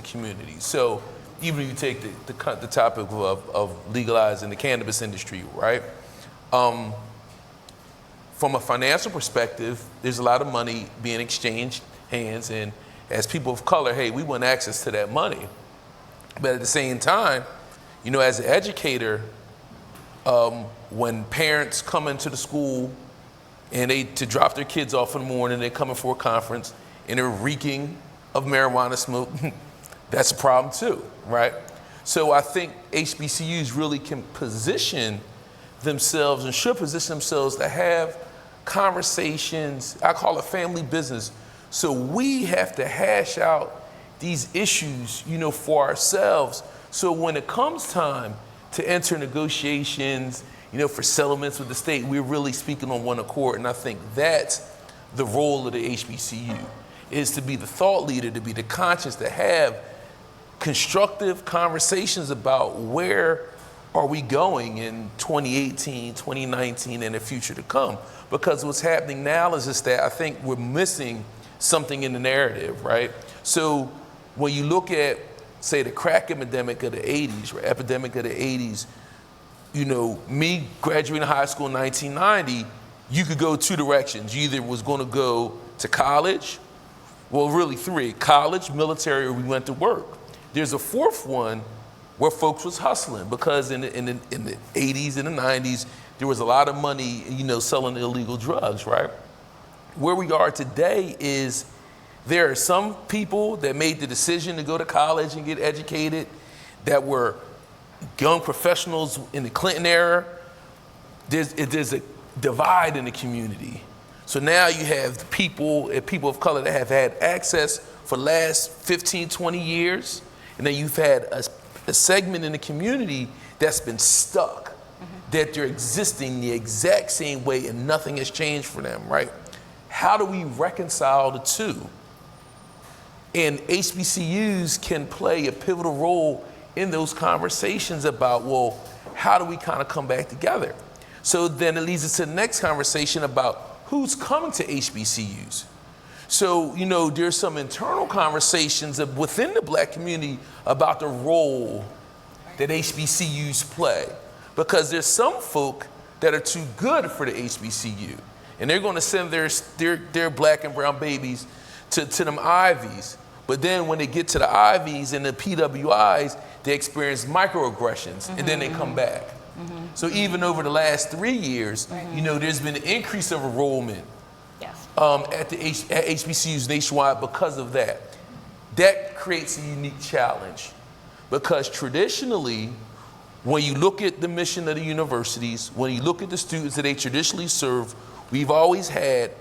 community. So even if you take the topic of legalizing the cannabis industry, right? From a financial perspective, there's a lot of money being exchanged hands, and as people of color, hey, we want access to that money. But at the same time, you know, as an educator, when parents come into the school and to drop their kids off in the morning, they're coming for a conference and they're reeking of marijuana smoke, that's a problem too, right? So I think HBCUs really can position themselves and should position themselves to have conversations, I call it family business. So we have to hash out these issues, you know, for ourselves. So when it comes time to enter negotiations, you know, for settlements with the state, we're really speaking on one accord. And I think that's the role of the HBCU, is to be the thought leader, to be the conscience, to have constructive conversations about where are we going in 2018, 2019, and the future to come. Because what's happening now is just that I think we're missing something in the narrative, right? So when you look at, say, the crack epidemic of the 80s, or epidemic of the 80s, you know, me graduating high school in 1990, you could go two directions. You either was gonna go to college, well, really three: college, military, or we went to work. There's a fourth one where folks was hustling, because in the 80s and the 90s, there was a lot of money, you know, selling illegal drugs, right? Where we are today is there are some people that made the decision to go to college and get educated that were young professionals in the Clinton era. There's a divide in the community. So now you have people of color that have had access for the last 15, 20 years, and then you've had a segment in the community that's been stuck, that they're existing the exact same way and nothing has changed for them, right? How do we reconcile the two? And HBCUs can play a pivotal role in those conversations about, well, how do we kind of come back together? So then it leads us to the next conversation about who's coming to HBCUs. So, you know, there's some internal conversations within the Black community about the role that HBCUs play. Because there's some folk that are too good for the HBCU, and they're gonna send their Black and brown babies to them Ivies. But then when they get to the Ivies and the PWIs, they experience microaggressions, and then they come back. So even over the last 3 years, you know, there's been an increase of enrollment at HBCUs nationwide because of that. That creates a unique challenge, because traditionally, when you look at the mission of the universities, when you look at the students that they traditionally serve, we've always had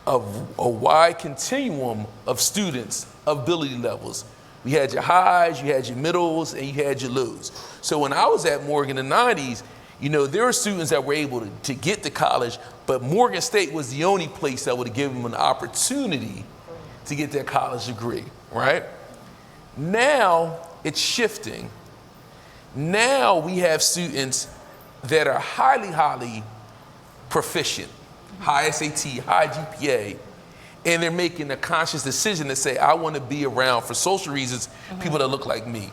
a wide continuum of students, of ability levels. We had your highs, you had your middles, and you had your lows. So when I was at Morgan in the 90s, you know, there were students that were able to get to college, but Morgan State was the only place that would have given them an opportunity to get their college degree, right? Now it's shifting. Now we have students that are highly proficient, high SAT, high GPA, and they're making a conscious decision to say, I want to be around, for social reasons, people that look like me.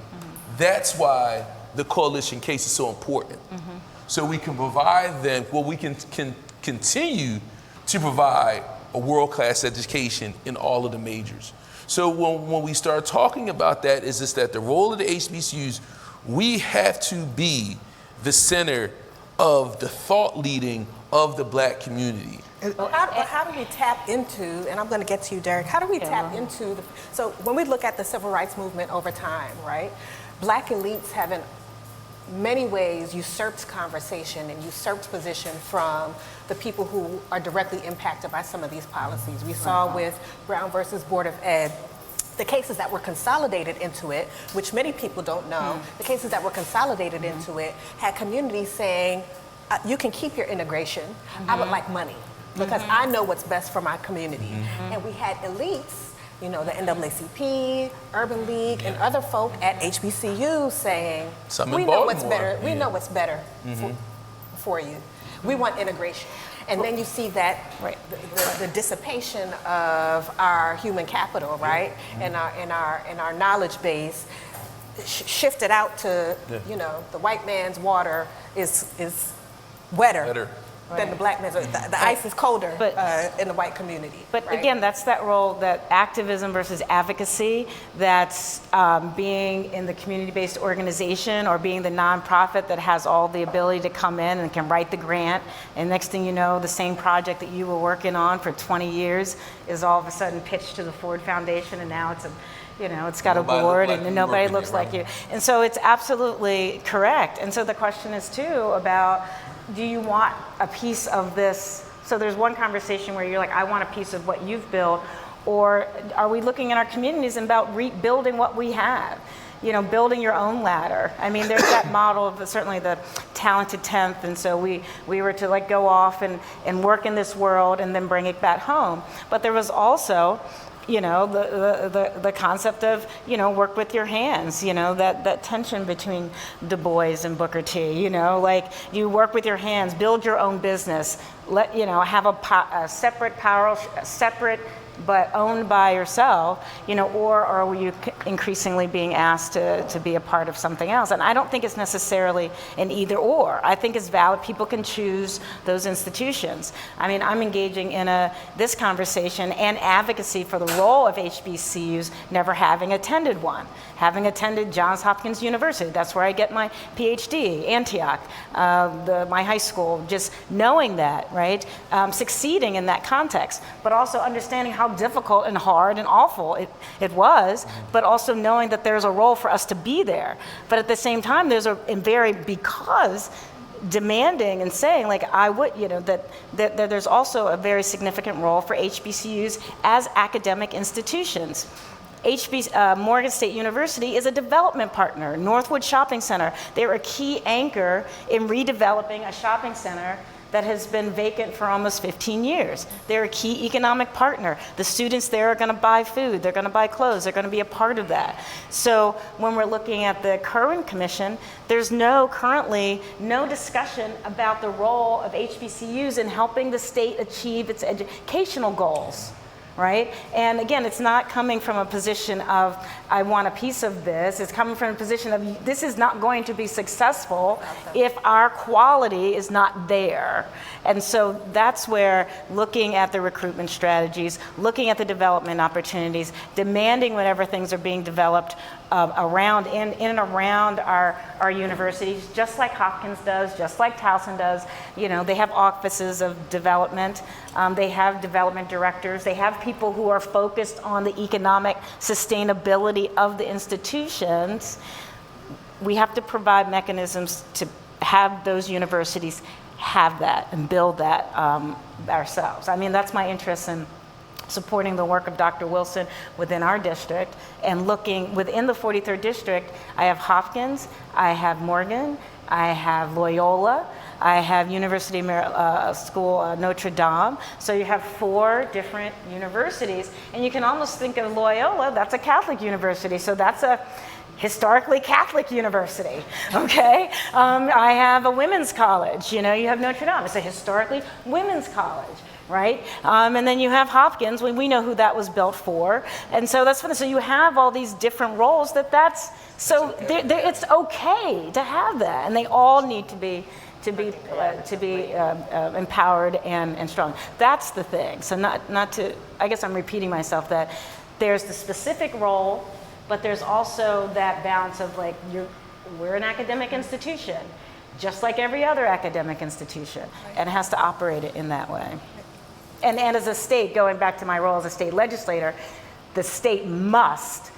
That's why the coalition case is so important. So we can provide them, well, we can continue to provide a world-class education in all of the majors. So when we start talking about that, is just that the role of the HBCUs, we have to be the center of the thought leading of the Black community. How do we tap into, and I'm going to get to you, Derek, how do we tap into, so when we look at the civil rights movement over time, right? Black elites have in many ways usurped conversation and usurped position from the people who are directly impacted by some of these policies. We saw with Brown versus Board of Ed, the cases that were consolidated into it, which many people don't know, the cases that were consolidated into it had communities saying, you can keep your integration, I would like money, because I know what's best for my community. And we had elites, you know, the NAACP, Urban League, and other folk at HBCUs saying, we know what's better, we know what's better for you. We want integration. And then you see that the dissipation of our human capital, right, and our knowledge base shifted out to, you know, the white man's water is wetter than the black man's. The ice is colder in the white community. But again, that's that role, that activism versus advocacy, that's being in the community-based organization or being the nonprofit that has all the ability to come in and can write the grant, and next thing you know, the same project that you were working on for 20 years is all of a sudden pitched to the Ford Foundation, and now it's a, you know, it's got a board and nobody looks like you. And so it's absolutely correct. And so the question is too about, do you want a piece of this? So there's one conversation where you're like, I want a piece of what you've built, or are we looking at our communities and about rebuilding what we have? You know, building your own ladder. I mean, there's that model of certainly the talented 10th, and so we were to like go off and work in this world and then bring it back home. But there was also, you know, the concept of, you know, work with your hands, you know, that tension between Du Bois and Booker T, you know, like you work with your hands, build your own business, you know, have a separate but owned by yourself, you know, or are you increasingly being asked to be a part of something else? And I don't think it's necessarily an either or. I think it's valid. People can choose those institutions. I mean, I'm engaging in this conversation and advocacy for the role of HBCUs, never having attended one. Having attended Johns Hopkins University, that's where I get my PhD, Antioch, my high school, just knowing that, right? Succeeding in that context, but also understanding how difficult and hard and awful it was, but also knowing that there's a role for us to be there. But at the same time, because demanding and saying, like, I would, you know, that there's also a very significant role for HBCUs as academic institutions. Morgan State University is a development partner. Northwood Shopping Center, they're a key anchor in redeveloping a shopping center that has been vacant for almost 15 years. They're a key economic partner. The students there are gonna buy food, they're gonna buy clothes, they're gonna be a part of that. So when we're looking at the current commission, there's currently no discussion about the role of HBCUs in helping the state achieve its educational goals. Right? And again, it's not coming from a position of, I want a piece of this. It's coming from a position of, this is not going to be successful if our quality is not there. And so that's where looking at the recruitment strategies, looking at the development opportunities, demanding whatever things are being developed around in and around our universities, just like Hopkins does, just like Towson does. You know, they have offices of development. They have development directors. They have people who are focused on the economic sustainability of the institutions. We have to provide mechanisms to have those universities have that and build that ourselves. I mean, that's my interest in supporting the work of Dr. Wilson within our district, and looking within the 43rd district. I have Hopkins, I have Morgan, I have Loyola, I have University School Notre Dame. So you have 4 different universities, and you can almost think of Loyola, that's a Catholic university, so that's a historically Catholic university, okay? I have a women's college, you know, you have Notre Dame, it's a historically women's college. Right? And then you have Hopkins, we know who that was built for. And so that's funny. So you have all these different roles it's okay to have that. And they all need to be empowered and strong. That's the thing. So not to, I guess I'm repeating myself, that there's the specific role, but there's also that balance of like, we're an academic institution, just like every other academic institution, and it has to operate it in that way. And as a state, going back to my role as a state legislator, the state must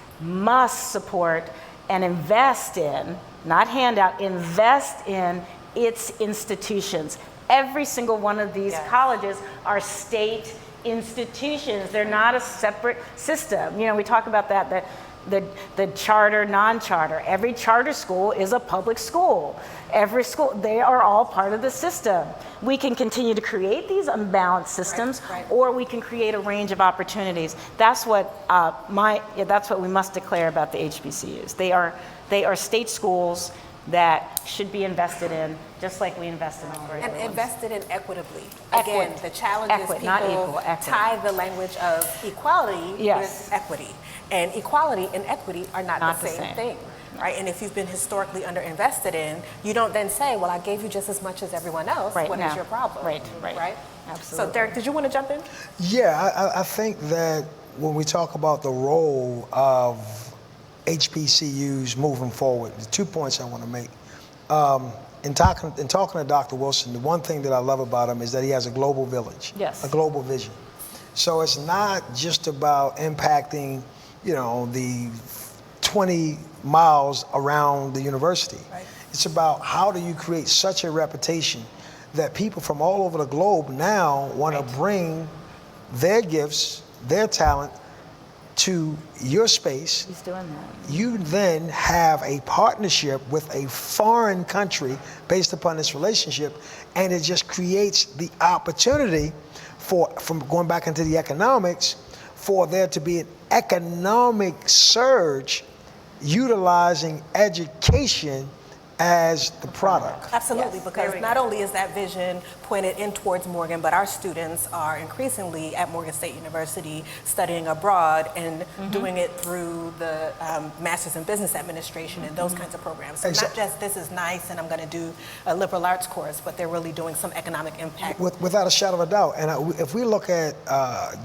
support and invest in, not hand out, invest in its institutions. Every single one of these colleges are state institutions. They're not a separate system. You know, we talk about that the charter, non-charter. Every charter school is a public school. Every school, they are all part of the system. We can continue to create these unbalanced systems, or we can create a range of opportunities. That's what that's what we must declare about the HBCUs. They are state schools that should be invested in, just like we invest in all our And invested in equitably. Equit. Again, the challenge is people not equal, equity. tie the language of equality Yes. with equity. And equality and equity are not Not the the same same. thing, right? And if you've been historically underinvested in, you don't then say, well, I gave you just as much as everyone else. Right, What is no. your problem? Right. Absolutely. So Derek, did you want to jump in? Yeah, I think that when we talk about the role of HBCUs moving forward, the 2 points I want to make. In talking to Dr. Wilson, the one thing that I love about him is that he has a global village, Yes. a global vision. So it's not just about impacting, you know, the 20 miles around the university. Right. It's about how do you create such a reputation that people from all over the globe now want to bring their gifts, their talent to your space. He's doing that. You then have a partnership with a foreign country based upon this relationship, and it just creates the opportunity from going back into the economics, for there to be an economic surge utilizing education as the product. Absolutely, Yes, because there we not go. only is that vision pointed in towards Morgan, but our students are increasingly at Morgan State University studying abroad and doing it through the Masters in Business Administration and those kinds of programs. So not just this is nice and I'm going to do a liberal arts course, but they're really doing some economic impact. Without a shadow of a doubt. And if we look at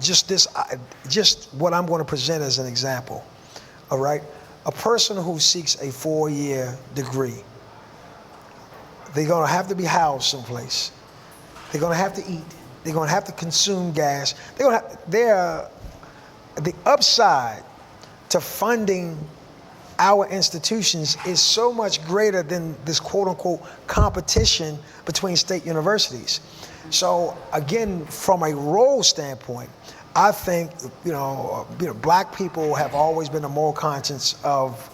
just what I'm going to present as an example, all right? A person who seeks a 4-year degree, they're going to have to be housed someplace. They're going to have to eat. They're going to have to consume gas. The upside to funding our institutions is so much greater than this quote-unquote competition between state universities. So again, from a role standpoint, I think black people have always been the moral conscience of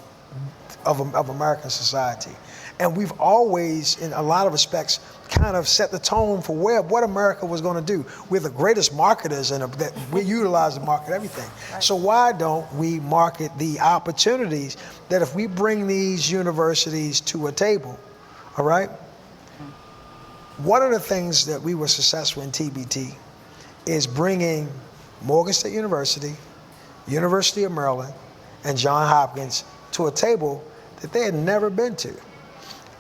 American society. And we've always, in a lot of respects, kind of set the tone for what America was going to do. We're the greatest marketers, and that we utilize to market everything. Right. So why don't we market the opportunities that if we bring these universities to a table, all right? One of the things that we were successful in TBT is bringing Morgan State University, University of Maryland, and Johns Hopkins to a table that they had never been to.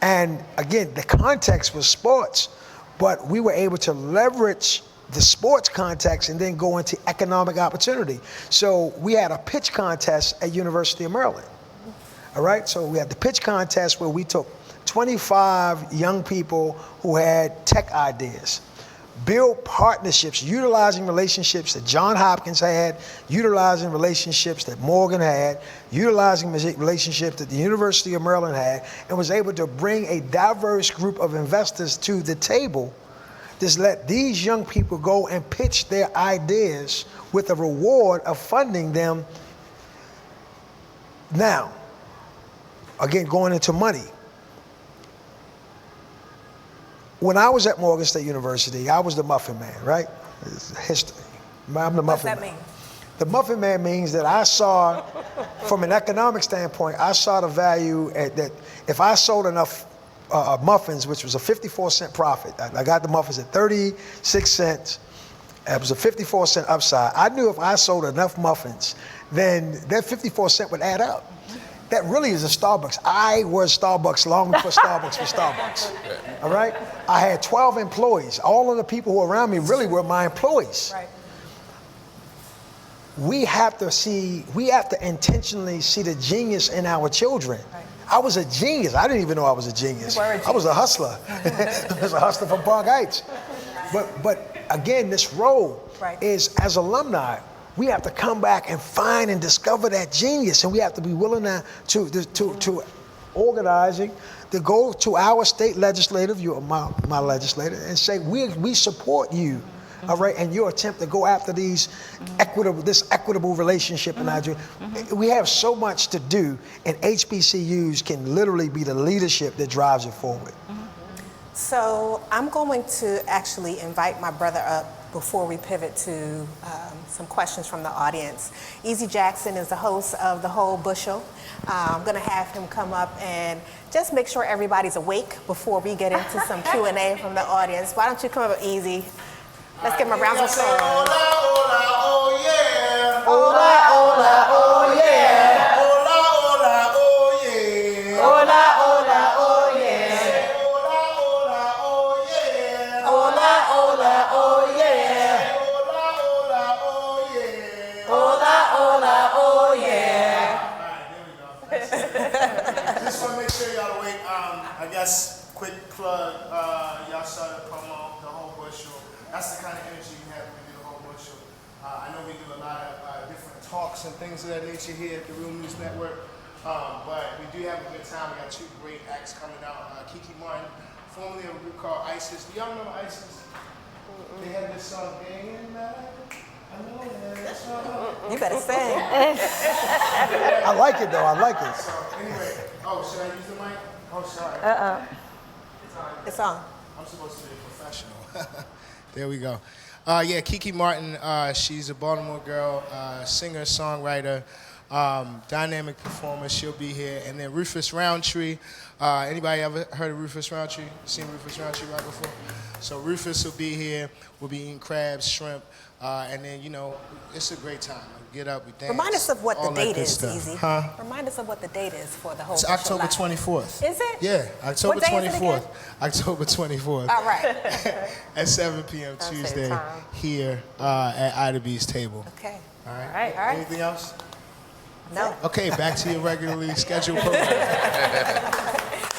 And again, the context was sports, but we were able to leverage the sports context and then go into economic opportunity. So we had a pitch contest at University of Maryland. All right, so we had the pitch contest where we took 25 young people who had tech ideas, build partnerships, utilizing relationships that Johns Hopkins had, utilizing relationships that Morgan had, utilizing relationships that the University of Maryland had, and was able to bring a diverse group of investors to the table. Just let these young people go and pitch their ideas with a reward of funding them. Now, again, going into money. When I was at Morgan State University, I was the Muffin Man, right? It's history. I'm the Muffin Man. What's that mean? The Muffin Man means that I saw, from an economic standpoint, I saw the value that if I sold enough muffins, which was a 54-cent profit, I got the muffins at 36 cents. It was a 54-cent upside. I knew if I sold enough muffins, then that 54 cent would add up. That really is a Starbucks. I was Starbucks long before Starbucks was Starbucks. All right? I had 12 employees. All of the people who were around me really were my employees. Right. We have to intentionally see the genius in our children. Right. I was a genius. I didn't even know I was a genius. You were a genius. I was a hustler. I was a hustler from Park Heights. But again, this role Right. is, as alumni, we have to come back and find and discover that genius, and we have to be willing to organizing to go to our state legislative, you are my legislator, and say we support you, all right, and your attempt to go after this equitable relationship in Nigeria. We have so much to do, and HBCUs can literally be the leadership that drives it forward. So I'm going to actually invite my brother up before we pivot to some questions from the audience. Easy Jackson is the host of The Whole Bushel. I'm going to have him come up and just make sure everybody's awake before we get into some Q&A from the audience. Why don't you come up, Easy? Let's give him a round of applause. Hola, hola, oh yeah. Hola, hola, oh yeah. Hola, hola, oh yeah. Hola, hola, oh yeah. Hola, hola, oh yeah. Hola, hola, oh yeah. Hola, hola, oh yeah. Hola, hola, oh yeah. All right, there we go. Just want to make sure y'all awake. I guess quick plug. Y'all saw the promo, The Whole Bushel. That's the kind of energy we have when we do The Whole Bushel. I know we do a lot of different talks and things of that nature here at the Real News Network, but we do have a good time. We got two great acts coming out. Kiki Martin, formerly of a group called ISIS. Do y'all remember ISIS? They had this song, Day and Night. I know that song. You better sing. I like it though. I like it. So anyway, should I use the mic? Oh, sorry. It's on. I'm supposed to be a professional. There we go. Yeah, Kiki Martin, she's a Baltimore girl, singer, songwriter, dynamic performer. She'll be here. And then Rufus Roundtree. Anybody ever heard of Rufus Roundtree? Seen Rufus Roundtree right before? So Rufus will be here. We'll be eating crabs, shrimp, and then, it's a great time. We get up, we dance. Remind us of what the all that date good is, stuff. Easy. Huh? Remind us of what the date is for the whole It's Bushel October Live. 24th. Is it? Yeah, October What day is it 24th. again? October 24th. All right. At 7 p.m. That's Tuesday the time. here at Ida B's table. Okay. All right. All right. Anything else? No. Okay, back to your regularly scheduled program.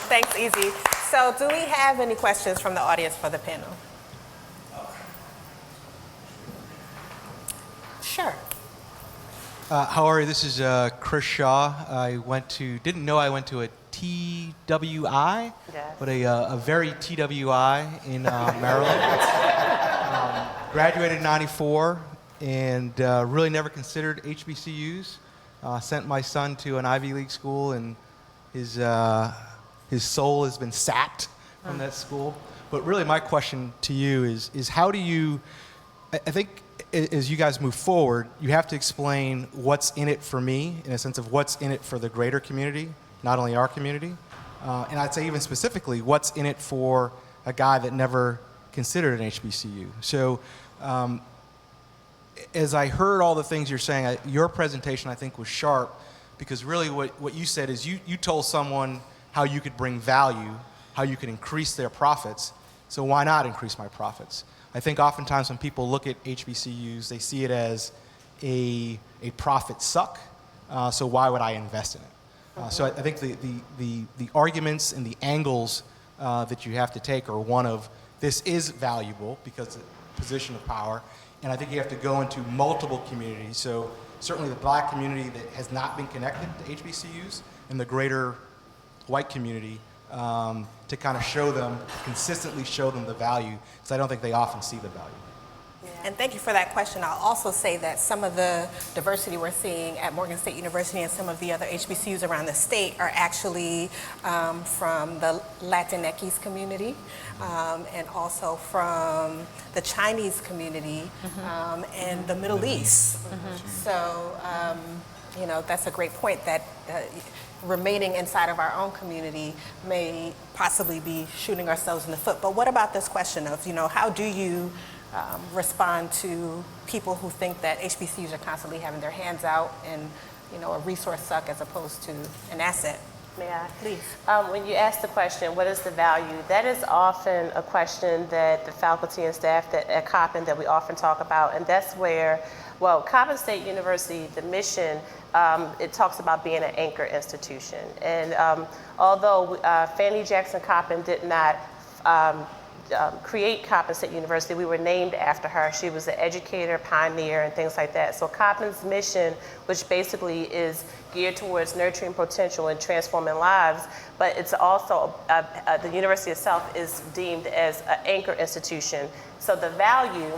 Thanks, Easy. So do we have any questions from the audience for the panel? Sure. How are you? This is Chris Shaw. Didn't know I went to a TWI, Yes. but a very TWI in Maryland. Graduated in '94 and really never considered HBCUs. Sent my son to an Ivy League school, and his soul has been sapped from that school. But really, my question to you is how do you? I think as you guys move forward, you have to explain what's in it for me, in a sense of what's in it for the greater community, not only our community, and I'd say even specifically what's in it for a guy that never considered an HBCU. So as I heard all the things you're saying, your presentation I think was sharp, because really what you said is you told someone how you could bring value, how you could increase their profits, so why not increase my profits? I think oftentimes when people look at HBCUs, they see it as a profit suck, so why would I invest in it? So I think the arguments and the angles that you have to take are one of, this is valuable because it's a position of power, and I think you have to go into multiple communities. So certainly the black community that has not been connected to HBCUs and the greater white community, to kind of consistently show them the value, because I don't think they often see the value. And thank you for that question. I'll also say that some of the diversity we're seeing at Morgan State University and some of the other HBCUs around the state are actually from the Latinx community and also from the Chinese community and the Middle East. So, that's a great point that remaining inside of our own community may possibly be shooting ourselves in the foot. But what about this question of, how do you respond to people who think that HBCUs are constantly having their hands out and, a resource suck as opposed to an asset? May I? Please. When you ask the question, what is the value? That is often a question that the faculty and staff at Coppin that we often talk about, and that's where, Coppin State University, the mission, it talks about being an anchor institution. And although Fannie Jackson Coppin did not create Coppin State University, we were named after her. She was an educator, pioneer, and things like that. So Coppin's mission, which basically is geared towards nurturing potential and transforming lives, but it's also, the university itself is deemed as an anchor institution. So the value,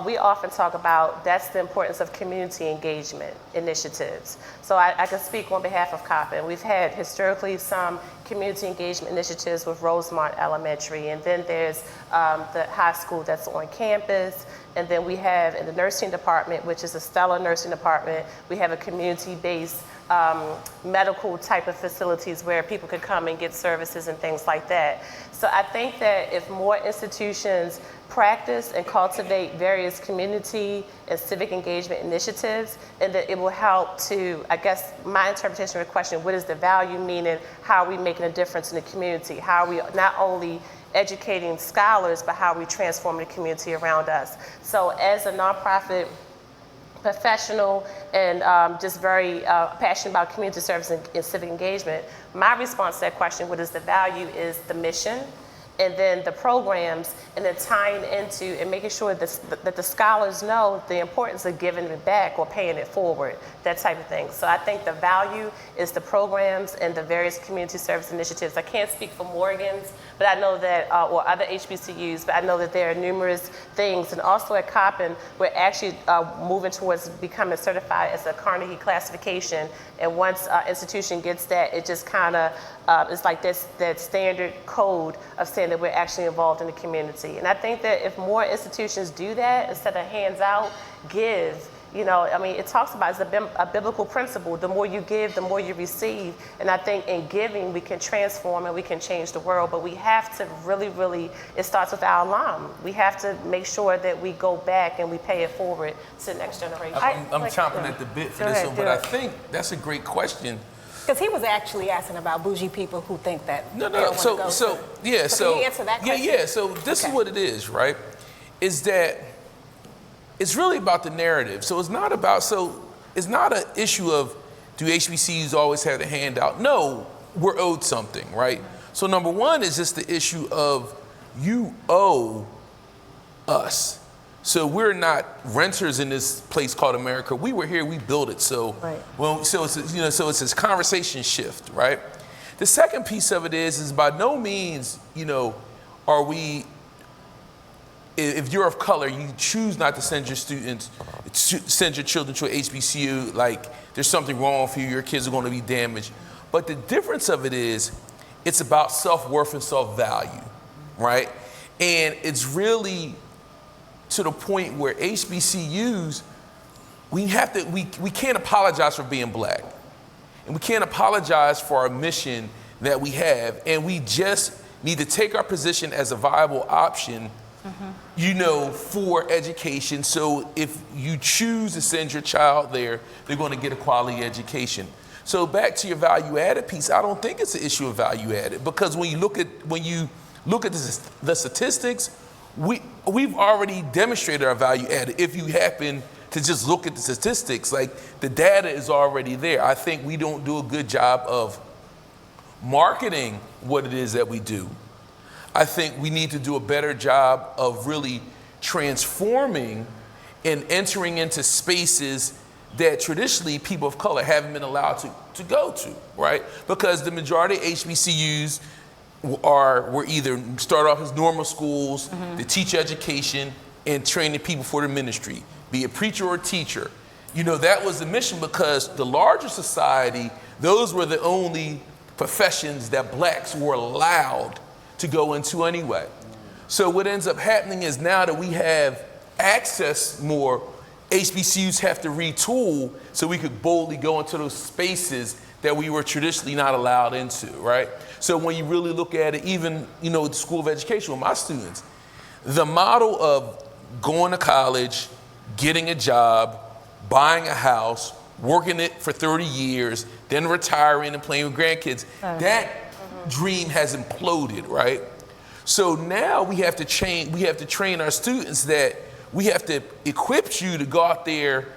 we often talk about, that's the importance of community engagement initiatives. So I can speak on behalf of Coppin. We've had historically some community engagement initiatives with Rosemont Elementary, and then there's the high school that's on campus, and then we have in the nursing department, which is a stellar nursing department, we have a community-based medical type of facilities where people could come and get services and things like that. So I think that if more institutions practice and cultivate various community and civic engagement initiatives, and that it will help to, I guess my interpretation of the question, what is the value, meaning how are we making a difference in the community? How are we not only educating scholars, but how are we transforming the community around us? So as a nonprofit professional and just very passionate about community service and civic engagement, my response to that question, what is the value, is the mission, and then the programs, and then tying into and making sure that the scholars know the importance of giving it back or paying it forward, that type of thing. So I think the value is the programs and the various community service initiatives. I can't speak for Morgan's, but I know that, or other HBCUs, but I know that there are numerous things. And also at Coppin, we're actually moving towards becoming certified as a Carnegie classification. And once an institution gets that, it just kind of, it's like that standard code of saying that we're actually involved in the community. And I think that if more institutions do that, instead of hands out, give. You know, I mean, it talks about, it's a biblical principle. The more you give, the more you receive. And I think in giving, we can transform and we can change the world. But we have to really, it starts with our alum. We have to make sure that we go back and we pay it forward to the next generation. I'm chomping at the bit for this one, but I think that's a great question. Because he was actually asking about bougie people who think that they don't want to go. So can you answer that question? Yeah. So this is what it is, right? Is that it's really about the narrative. So it's not an issue of, do HBCUs always have the handout? No, we're owed something, right? So number one is just the issue of, you owe us. So we're not renters in this place called America. We were here, we built it. So, right. Well, so it's, so it's this conversation shift, right? The second piece of it is by no means, are we, if you're of color, you choose not to send your children to an HBCU, like there's something wrong for you, your kids are going to be damaged. But the difference of it is, it's about self-worth and self-value, right? And it's really to the point where HBCUs, we can't apologize for being black. And we can't apologize for our mission that we have. And we just need to take our position as a viable option, for education. So if you choose to send your child there, they're going to get a quality education. So back to your value-added piece, I don't think it's an issue of value-added, because when you look at the statistics, we've already demonstrated our value-added. If you happen to just look at the statistics, like the data is already there. I think we don't do a good job of marketing what it is that we do. I think we need to do a better job of really transforming and entering into spaces that traditionally people of color haven't been allowed to go to, right? Because the majority of HBCUs were either start off as normal schools, they teach education and training people for the ministry, be a preacher or a teacher. That was the mission, because the larger society, those were the only professions that blacks were allowed to go into anyway. So what ends up happening is, now that we have access more, HBCUs have to retool so we could boldly go into those spaces that we were traditionally not allowed into, right? So when you really look at it, even, the School of Education with my students, the model of going to college, getting a job, buying a house, working it for 30 years, then retiring and playing with grandkids, that dream has imploded, right? So now we have to train our students that we have to equip you to go out there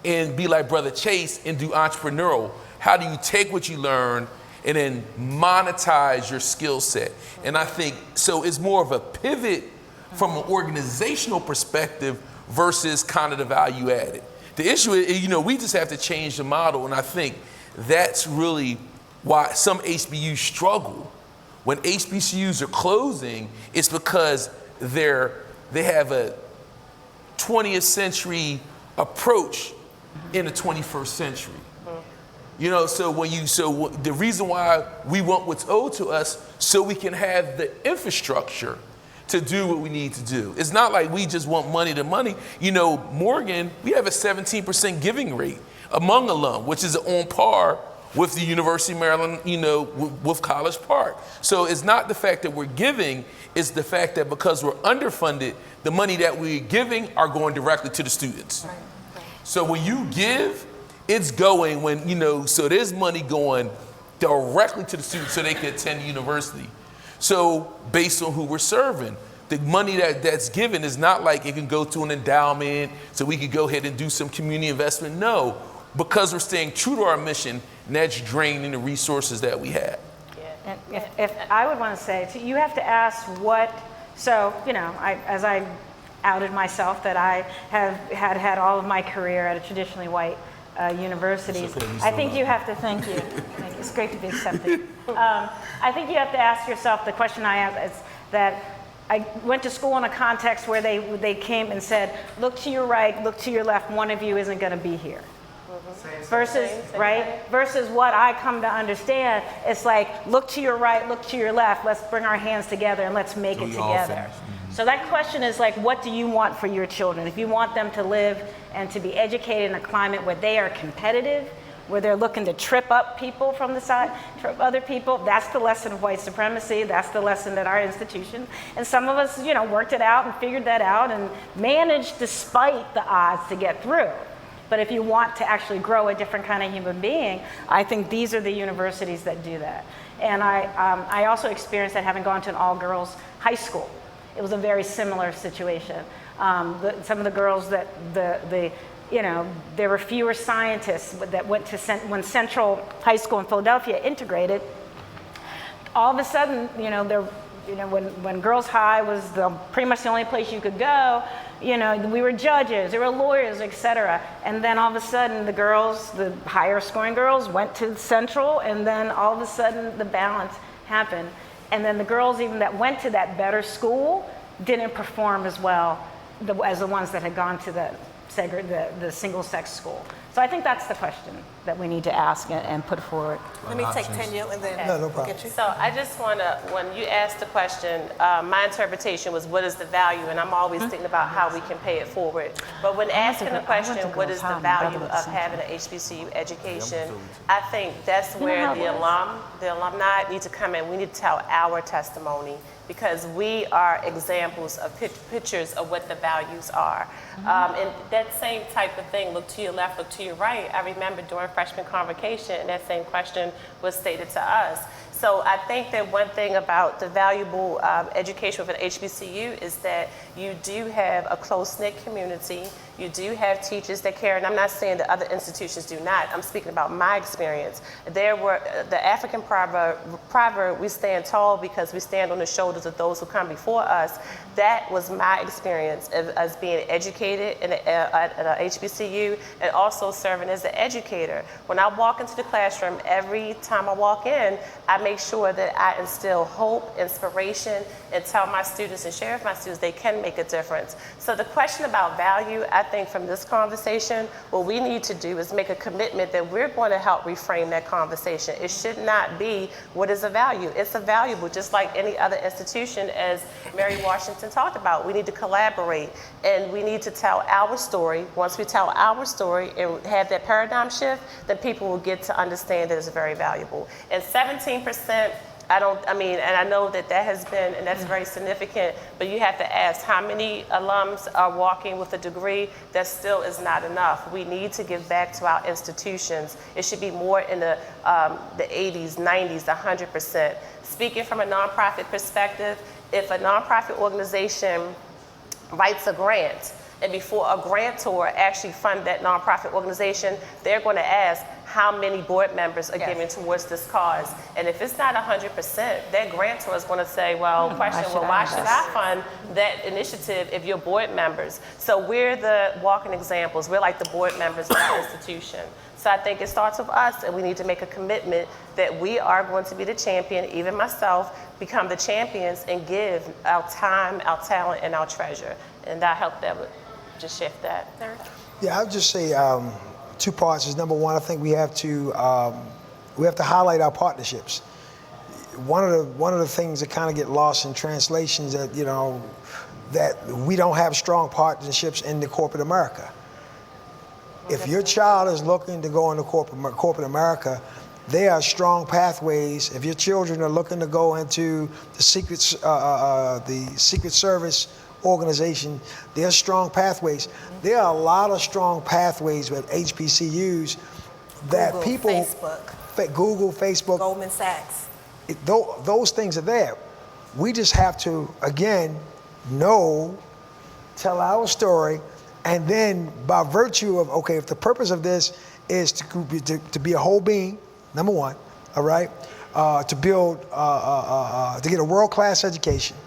and be like Brother Chase and do entrepreneurial. How do you take what you learn and then monetize your skill set. And I think, so it's more of a pivot from an organizational perspective versus kind of the value added. The issue is, we just have to change the model, and I think that's really why some HBCUs struggle. When HBCUs are closing, it's because they have a 20th century approach in the 21st century. So the reason why we want what's owed to us, so we can have the infrastructure to do what we need to do. It's not like we just want money to money. Morgan, we have a 17% giving rate among alum, which is on par with the University of Maryland, with College Park. So it's not the fact that we're giving, it's the fact that because we're underfunded, the money that we're giving are going directly to the students. Right. So when you give, it's going so there's money going directly to the students so they can attend the university. So based on who we're serving, the money that's given is not like it can go to an endowment so we could go ahead and do some community investment. No, because we're staying true to our mission, and that's draining the resources that we have. Yeah. And if I would want to say, you have to ask as I outed myself that I have had all of my career at a traditionally white universities. I think you have to, thank you. It's great to be accepted. I think you have to ask yourself the question I have is that I went to school in a context where they came and said, look to your right, look to your left, one of you isn't going to be here. Versus, right? Versus what I come to understand, it's like, look to your right, look to your left, let's bring our hands together and let's make it together. So that question is like, what do you want for your children? If you want them to live and to be educated in a climate where they are competitive, where they're looking to trip up people from the side, trip other people, that's the lesson of white supremacy. That's the lesson that our institution, and some of us, worked it out and figured that out and managed despite the odds to get through. But if you want to actually grow a different kind of human being, I think these are the universities that do that. And I also experienced that having gone to an all-girls high school. It was a very similar situation. Some of the girls there were fewer scientists that went to when Central High School in Philadelphia integrated. All of a sudden, when Girls High was pretty much the only place you could go, we were judges, there were lawyers, et cetera. And then all of a sudden, the girls, the higher scoring girls, went to Central, and then all of a sudden, the balance happened. And then the girls even that went to that better school didn't perform as well as the ones that had gone to the single-sex school. So I think that's the question that we need to ask and put forward. Let me take Tenyo and then No problem. get you. So I just want to, when you asked the question, my interpretation was, what is the value? And I'm always thinking about how we can pay it forward. But when asking the question, what is the value of having an HBCU education, I think that's where the alumni need to come in. We need to tell our testimony, because we are examples of pictures of what the values are. And that same type of thing, look to your left, look to your right, I remember during freshman convocation, and that same question was stated to us. So I think that one thing about the valuable education with an HBCU is that you do have a close-knit community. You do have teachers that care, and I'm not saying that other institutions do not. I'm speaking about my experience. There were the African proverb, we stand tall because we stand on the shoulders of those who come before us. That was my experience as being educated at an HBCU and also serving as an educator. When I walk into the classroom, every time I walk in, I make sure that I instill hope, inspiration, and tell my students and share with my students they can make a difference. So the question about value, I think from this conversation, what we need to do is make a commitment that we're going to help reframe that conversation. It should not be what is a value. It's a valuable, just like any other institution, as Mary Washington talked about. We need to collaborate, and we need to tell our story. Once we tell our story and have that paradigm shift, then people will get to understand that it's very valuable. And 17%, and I know that has been, and that's very significant, but you have to ask how many alums are walking with a degree. That still is not enough. We need to give back to our institutions. It should be more in the 80s, 90s, 100%. Speaking from a nonprofit perspective, if a nonprofit organization writes a grant And before a grantor actually fund that nonprofit organization, they're going to ask how many board members are giving towards this cause. And if it's not 100%, that grantor is going to say, well, why should I fund that initiative if you're board members? So we're the walking examples. We're like the board members of our institution. So I think it starts with us, and we need to make a commitment that we are going to be the champion, even myself, become the champions and give our time, our talent, and our treasure. And I hope that would just shift that. Yeah, I would just say two parts. Is number one, I think we have to highlight our partnerships. One of the things that kind of get lost in translations that that we don't have strong partnerships in the corporate America. If your child is looking to go into corporate America, there are strong pathways. If your children are looking to go into the Secret Service organization, there are strong pathways. There are a lot of strong pathways with HBCUs that Google, Facebook, Goldman Sachs. Those things are there. We just have to, again, tell our story, and then by virtue of, okay, if the purpose of this is to be a whole being, number one, all right, to build, to get a world-class education,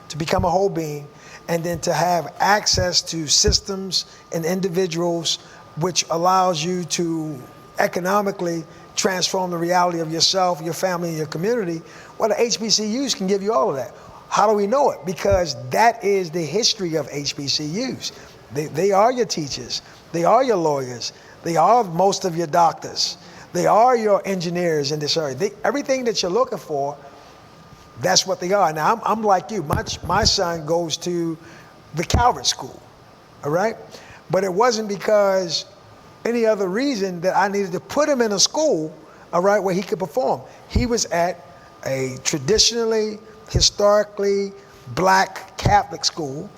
to become a whole being, and then to have access to systems and individuals which allows you to economically transform the reality of yourself, your family, and your community, well, the HBCUs can give you all of that. How do we know it? Because that is the history of HBCUs. They are your teachers. They are your lawyers. They are most of your doctors. They are your engineers in this area. Everything that you're looking for, that's what they are. Now, I'm like you. My son goes to the Calvert School, all right? But it wasn't because any other reason that I needed to put him in a school, all right, where he could perform. He was at a traditionally, historically black Catholic school,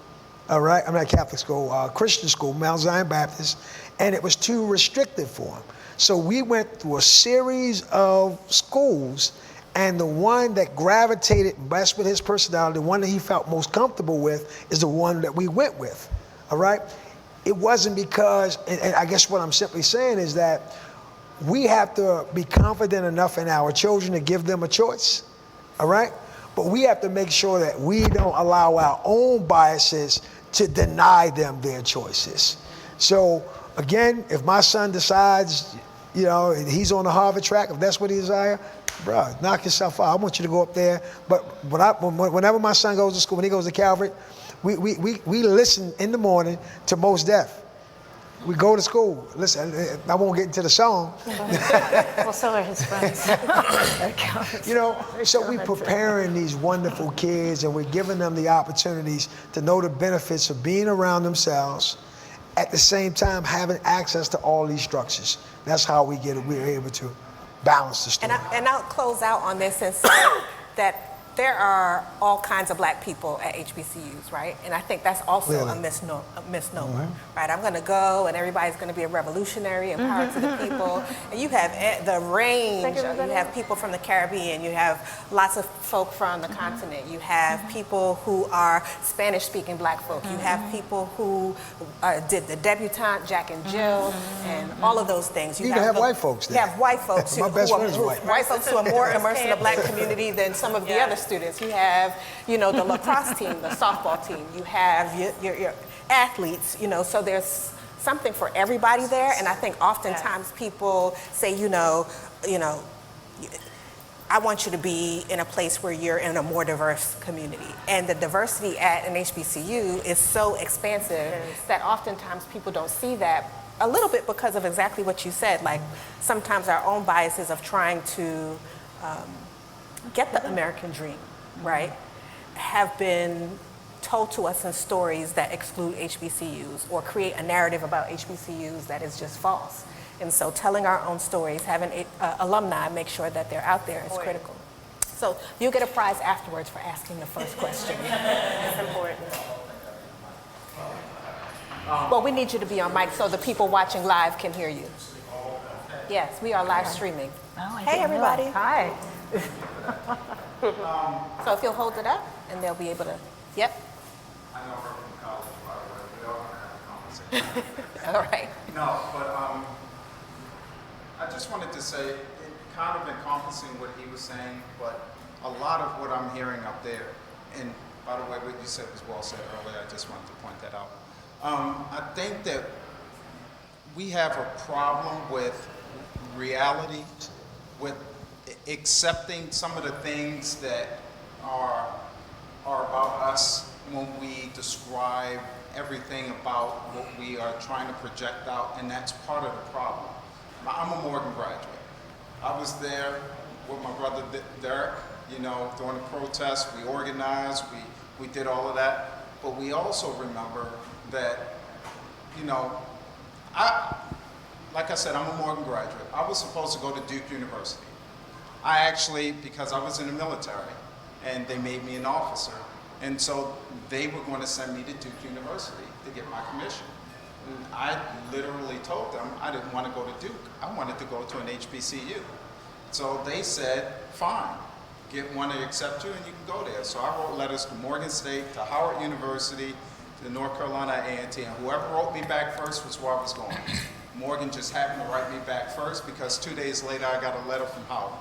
all right? I'm not Catholic school, Christian school, Mount Zion Baptist, and it was too restrictive for him. So we went through a series of schools, and the one that gravitated best with his personality, the one that he felt most comfortable with, is the one that we went with, all right? It wasn't because, and I guess what I'm simply saying is that we have to be confident enough in our children to give them a choice, all right? But we have to make sure that we don't allow our own biases to deny them their choices. So again, if my son decides, he's on the Harvard track, if that's what he desires, bro, knock yourself out. I want you to go up there. But whenever my son goes to school, when he goes to Calvert, we listen in the morning to Mos Def. We go to school. Listen, I won't get into the song. Well, so are his friends. So we're preparing these wonderful kids, and we're giving them the opportunities to know the benefits of being around themselves, at the same time having access to all these structures. That's how we're able to balance the story. And I'll close out on this and say that there are all kinds of black people at HBCUs, right? And I think that's also a misnomer, right? I'm gonna go and everybody's gonna be a revolutionary and power to the people. And you have the range, you have people from the Caribbean, you have lots of folk from the continent, you have people who are Spanish-speaking black folk, you have people who did the debutante, Jack and Jill, and all of those things. You have white folks there. You have white folks My best friend is white. White folks who are more immersed in the black community than some of the other students. You have, the lacrosse team, the softball team. You have your athletes, so there's something for everybody there. And I think oftentimes people say, I want you to be in a place where you're in a more diverse community. And the diversity at an HBCU is so expansive that oftentimes people don't see that, a little bit because of exactly what you said, like sometimes our own biases of trying to get the American dream, right, have been told to us in stories that exclude HBCUs or create a narrative about HBCUs that is just false. And so telling our own stories, having alumni make sure that they're out there is critical. So you'll get a prize afterwards for asking the first question. It's important. Well, we need you to be on mic so the people watching live can hear you. Yes, we are live streaming. Hey, everybody. Hi. So if you'll hold it up, and they'll be able to, yep. I know her from college, by the way. We all have All right. No, but I just wanted to say, it kind of encompassing what he was saying, but a lot of what I'm hearing up there, and by the way, what you said was well said earlier, I just wanted to point that out. I think that we have a problem with reality, with accepting some of the things that are about us when we describe everything about what we are trying to project out, and that's part of the problem. I'm a Morgan graduate. I was there with my brother Derek, you know, during the protests. We organized, we did all of that, but we also remember that, you know, like I said, I'm a Morgan graduate. I was supposed to go to Duke University. I actually, because I was in the military, and they made me an officer, and so they were going to send me to Duke University to get my commission. And I literally told them I didn't want to go to Duke. I wanted to go to an HBCU. So they said, fine, get one to accept you and you can go there. So I wrote letters to Morgan State, to Howard University, to North Carolina A&T, and whoever wrote me back first was where I was going. Morgan just happened to write me back first because 2 days later I got a letter from Howard.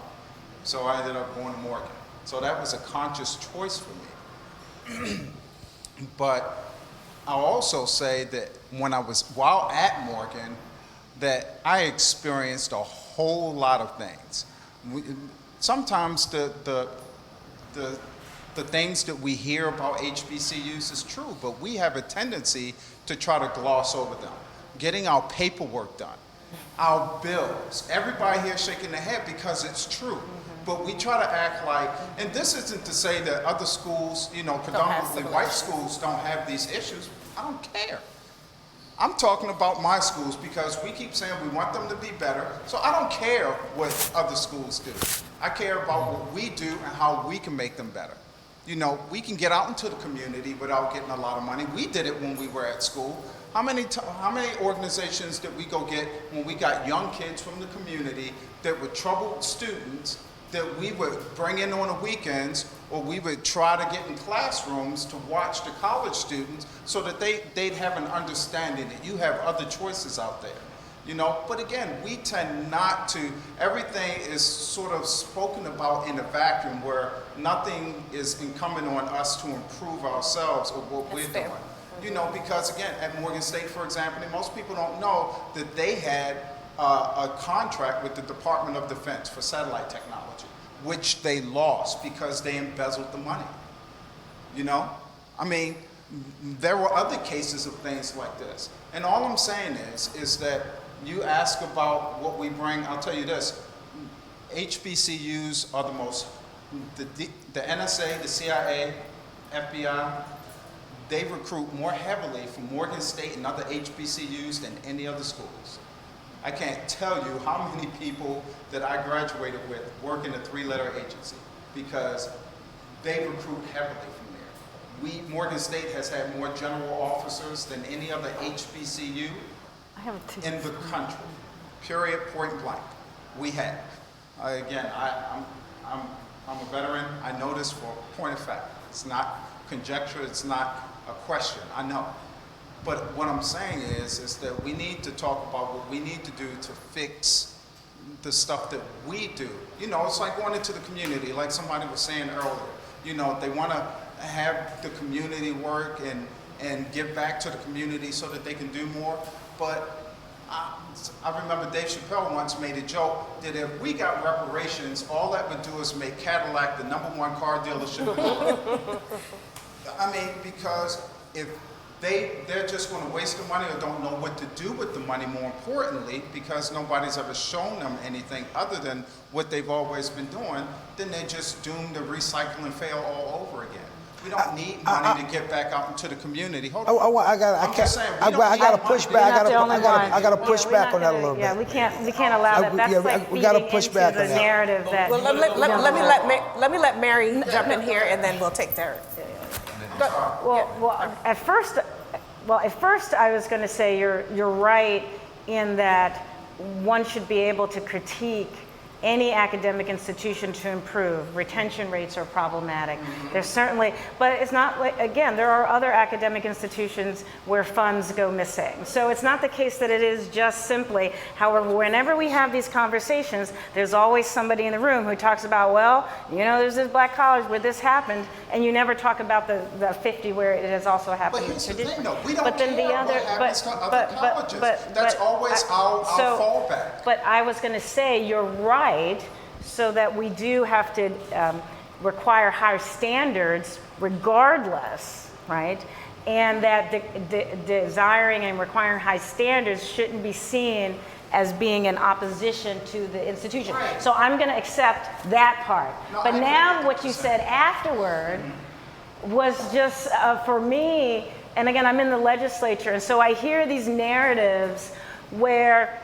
So I ended up going to Morgan. So that was a conscious choice for me. But I'll also say that while at Morgan, that I experienced a whole lot of things. Sometimes the things that we hear about HBCUs is true, but we have a tendency to try to gloss over them. Getting our paperwork done, our bills, everybody here shaking their head because it's true. But we try to act like, and this isn't to say that other schools, you know, predominantly white schools don't have these issues. I don't care. I'm talking about my schools because we keep saying we want them to be better. So I don't care what other schools do. I care about what we do and how we can make them better. You know, we can get out into the community without getting a lot of money. We did it when we were at school. How many organizations did we go get when we got young kids from the community that were troubled students that we would bring in on the weekends, or we would try to get in classrooms to watch the college students so that they'd have an understanding that you have other choices out there, you know? But again, we tend not to, everything is sort of spoken about in a vacuum where nothing is incumbent on us to improve ourselves or what we're doing. You know, because again, at Morgan State, for example, and most people don't know that they had a contract with the Department of Defense for satellite technology, which they lost because they embezzled the money. You know? I mean, there were other cases of things like this. And all I'm saying is that you ask about what we bring, I'll tell you this, HBCUs are the most, the NSA, the CIA, FBI, they recruit more heavily from Morgan State and other HBCUs than any other schools. I can't tell you how many people that I graduated with work in a 3-letter agency because they recruit heavily from there. Morgan State has had more general officers than any other HBCU in the country. Period, point blank. We have. Again, I'm a veteran. I know this for a point of fact. It's not conjecture. It's not a question. I know. But what I'm saying is that we need to talk about what we need to do to fix the stuff that we do. You know, it's like going into the community, like somebody was saying earlier. You know, they want to have the community work and give back to the community so that they can do more. But I remember Dave Chappelle once made a joke that if we got reparations, all that would do is make Cadillac the #1 car dealership in the world. I mean, because if they're just going to waste the money or don't know what to do with the money, more importantly, because nobody's ever shown them anything other than what they've always been doing, then they're just doomed to recycle and fail all over again. We don't need money to get back out into the community. Hold on. I got to push back. I got to push back on that a little bit. Yeah, we can't allow that. That's like we got to feeding push into back the on that. narrative that. Well, let me let Mary jump in here, and then we'll take Derek. Well, at first, I was going to say you're right in that one should be able to critique any academic institution to improve. Retention rates are problematic. There's certainly, but it's not like, again, there are other academic institutions where funds go missing. So it's not the case that it is just simply, however, whenever we have these conversations, there's always somebody in the room who talks about, well, you know, there's this black college where this happened, and you never talk about the 50 where it has also happened. But here's the thing, traditionally. though. We don't But then care the other, what happens to other colleges. That's but always our fallback. But I was going to say, you're right, so that we do have to require higher standards regardless, right? And that desiring and requiring high standards shouldn't be seen as being in opposition to the institution. Right. So I'm going to accept that part. No, but I now agree. what you said afterward was just, for me, and again, I'm in the legislature, and so I hear these narratives where,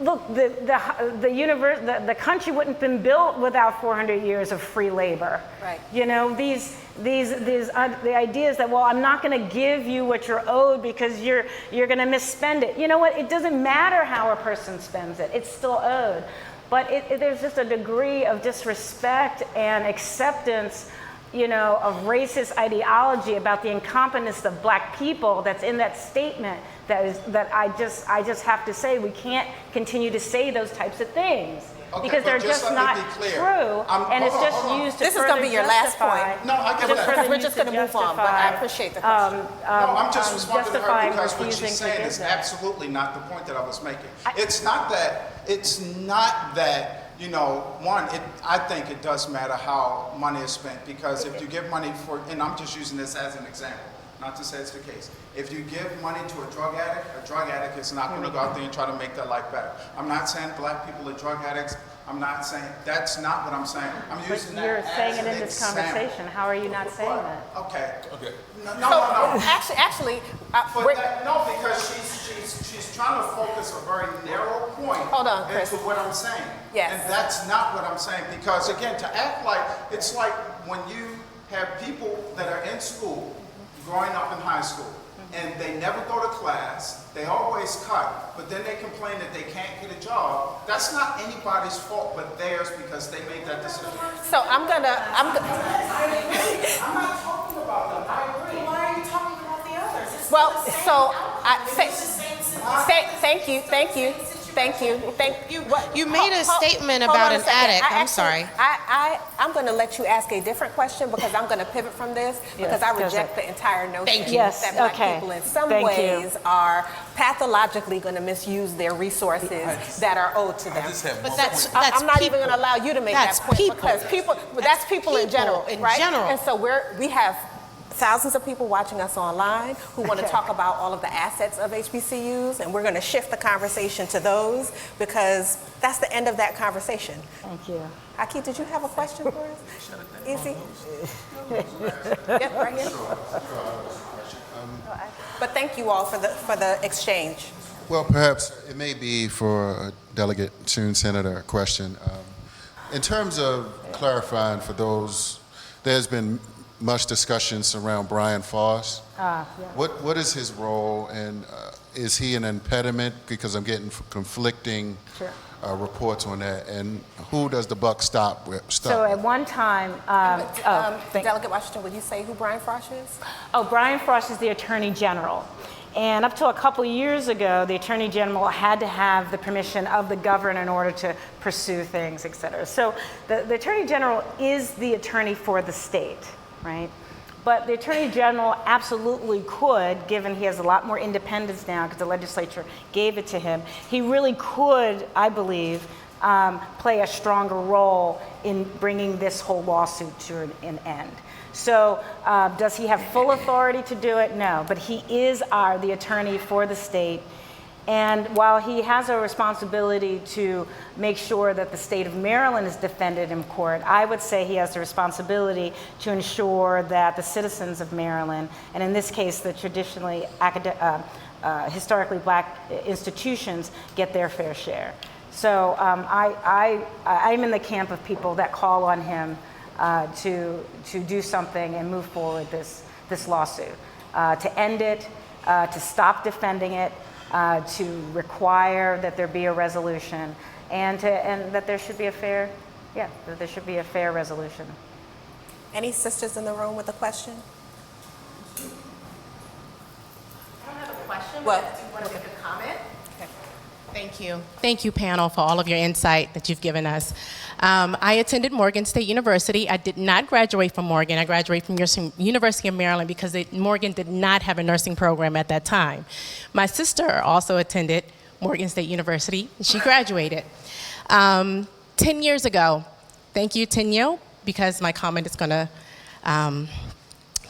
look, the country wouldn't have been built without 400 years of free labor. Right. You know, the ideas that, well, I'm not going to give you what you're owed because you're going to misspend it. You know what? It doesn't matter how a person spends it. It's still owed. But there's just a degree of disrespect and acceptance, you know, of racist ideology about the incompetence of black people that's in that statement that I just have to say we can't continue to say those types of things. Okay, because they're but just just let me not be clear. true, and it's just hold on. used to This is further gonna be your last justify- point. No, I get just that. further Because we're used just to going to move on, but I justify, appreciate the question. No, I'm just responding to her justifying because what refusing she's to saying give is that. absolutely not the point that I was making. It's not that, you know, I think it does matter how money is spent, because if you give money for, and I'm just using this as an example, not to say it's the case. If you give money to a drug addict is not going to go out there and try to make their life better. I'm not saying black people are drug addicts. I'm not saying, that's not what I'm saying. I'm But using that you're as saying it an in this example. conversation. How are you not saying that? Okay. Okay. No. Actually, No, because she's trying to focus a very narrow point Hold on, Chris. into what I'm saying. Yes. And that's not what I'm saying, because again, to act like, it's like when you have people that are in school, growing up in high school, and they never go to class, they always cut, but then they complain that they can't get a job. That's not anybody's fault but theirs, because they made that decision. so I'm I'm not talking about them, I agree. Why are you talking about the others? It's well, the same so outcome. It's the same situation. thank you. You made a statement hold about on a an second. addict. I'm sorry. I'm going to let you ask a different question, because I'm going to pivot from this, because I go reject ahead. the entire notion Thank you. Yes, that black okay. people in some Thank you. ways are pathologically going to misuse their resources that are owed to them. I just have But one that's point. I'm not even people. going to allow you to make That's that point, people. because that's people in general, in right? general. And so we have thousands of people watching us online who want to Okay. talk about all of the assets of HBCUs, and we're going to shift the conversation to those, because that's the end of that conversation. Thank you. Aki, did you have a question for us? Easy? Yep, right here. But thank you all for the exchange. Well, perhaps it may be for Delegate Tune Senator a question. In terms of clarifying for those, there's been much discussion around Brian Foss. Yeah. What is his role, and is he an impediment? Because I'm getting conflicting Sure. reports on that. And who does the buck stop with? So at one time, Delegate Washington, would you say who Brian Frosch is? Brian Frosch is the Attorney General. And up to a couple years ago, the Attorney General had to have the permission of the governor in order to pursue things, et cetera. So the Attorney General is the attorney for the state, right? But the Attorney General absolutely could, given he has a lot more independence now because the legislature gave it to him, he really could, I believe, play a stronger role in bringing this whole lawsuit to an end. So does he have full authority to do it? No, but he is the attorney for the state. And while he has a responsibility to make sure that the state of Maryland is defended in court, I would say he has the responsibility to ensure that the citizens of Maryland, and in this case, the traditionally historically black institutions, get their fair share. So I'm in the camp of people that call on him to do something and move forward this lawsuit, to end it, to stop defending it, to require that there be a resolution, and that there should be a fair, that there should be a fair resolution. Any sisters in the room with a question? I don't have a question, Well, but I do want to make a comment. Thank you. Thank you, panel, for all of your insight that you've given us. I attended Morgan State University. I did not graduate from Morgan. I graduated from University of Maryland because Morgan did not have a nursing program at that time. My sister also attended Morgan State University. She graduated. 10 years ago, thank you, Tenyo, because my comment is going to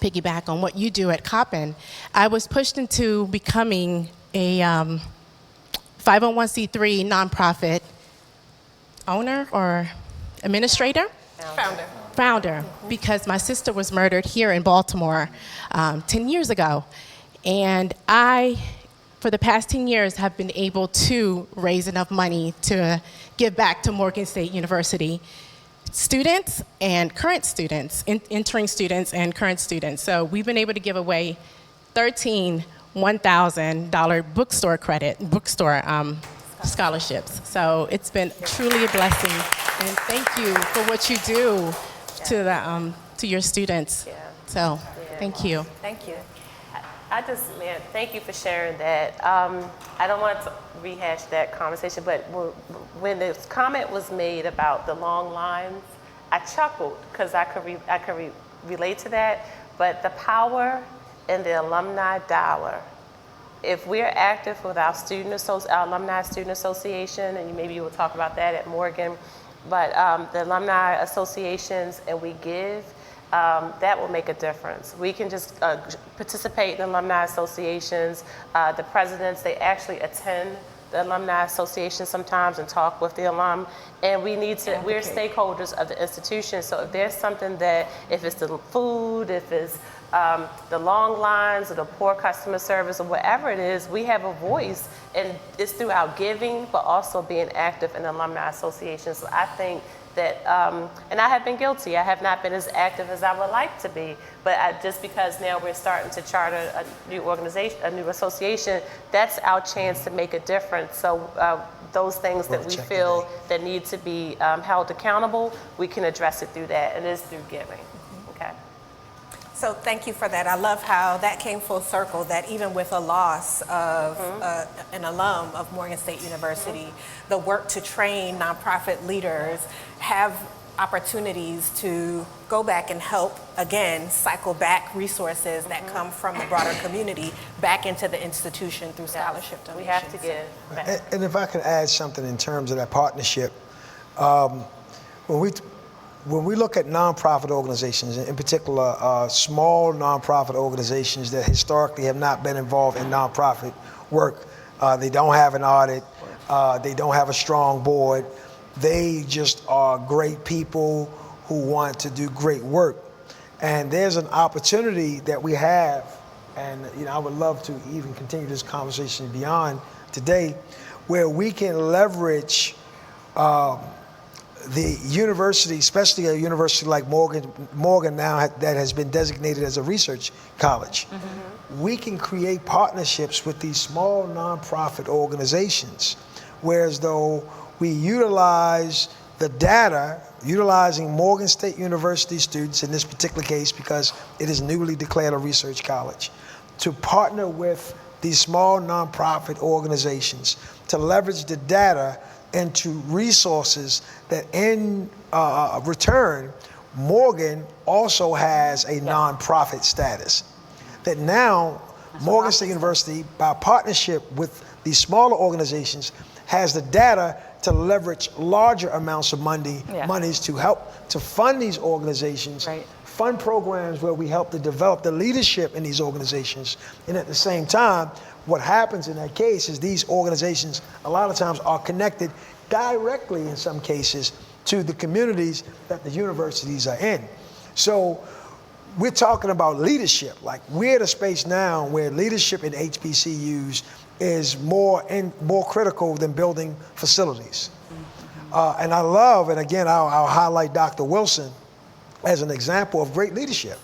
piggyback on what you do at Coppin. I was pushed into becoming a 501c3 nonprofit owner or administrator? Founder, because my sister was murdered here in Baltimore 10 years ago. And I, for the past 10 years, have been able to raise enough money to give back to Morgan State University students and current students, entering students and current students. So we've been able to give away 13 $1,000 bookstore scholarships. So it's been truly a blessing, and thank you for what you do to your students. So thank you. Thank you. Thank you for sharing that. I don't want to rehash that conversation, but when the comment was made about the long lines, I chuckled because I could relate to that. But the power in the alumni dollar. If we're active with our alumni student association, and maybe you will talk about that at Morgan, but the alumni associations, and we give, that will make a difference. We can just participate in alumni associations. The presidents, they actually attend the alumni association sometimes and talk with the alum, and we're stakeholders of the institution. So if there's something if it's the food, if it's the long lines or the poor customer service or whatever it is, we have a voice, and it's through our giving, but also being active in alumni associations. So I think that, and I have been guilty. I have not been as active as I would like to be, but just because now we're starting to charter a new organization, a new association, that's our chance to make a difference. So those things that we feel that need to be held accountable, we can address it through that, and it is through giving. Okay. So thank you for that. I love how that came full circle, that even with a loss of an alum of Morgan State University, the work to train nonprofit leaders have opportunities to go back and help, again, cycle back resources that come from the broader community back into the institution through scholarship donations. We have to give. And if I could add something in terms of that partnership, when we look at nonprofit organizations, in particular small nonprofit organizations that historically have not been involved in nonprofit work, they don't have an audit, they don't have a strong board, they just are great people who want to do great work. And there's an opportunity that we have, and I would love to even continue this conversation beyond today, where we can leverage the university, especially a university like Morgan now that has been designated as a research college. We can create partnerships with these small nonprofit organizations, whereas though we utilize the data, utilizing Morgan State University students in this particular case because it is newly declared a research college, to partner with these small nonprofit organizations to leverage the data into resources that in return, Morgan also has a nonprofit status. That now, Morgan State University, by partnership with these smaller organizations, has the data to leverage larger amounts of monies to help to fund these organizations, fund programs where we help to develop the leadership in these organizations. And at the same time, what happens in that case is these organizations a lot of times are connected directly in some cases to the communities that the universities are in. So we're talking about leadership. Like, we're at a space now where leadership in HBCUs is more critical than building facilities. And I love, and again, I'll highlight Dr. Wilson as an example of great leadership.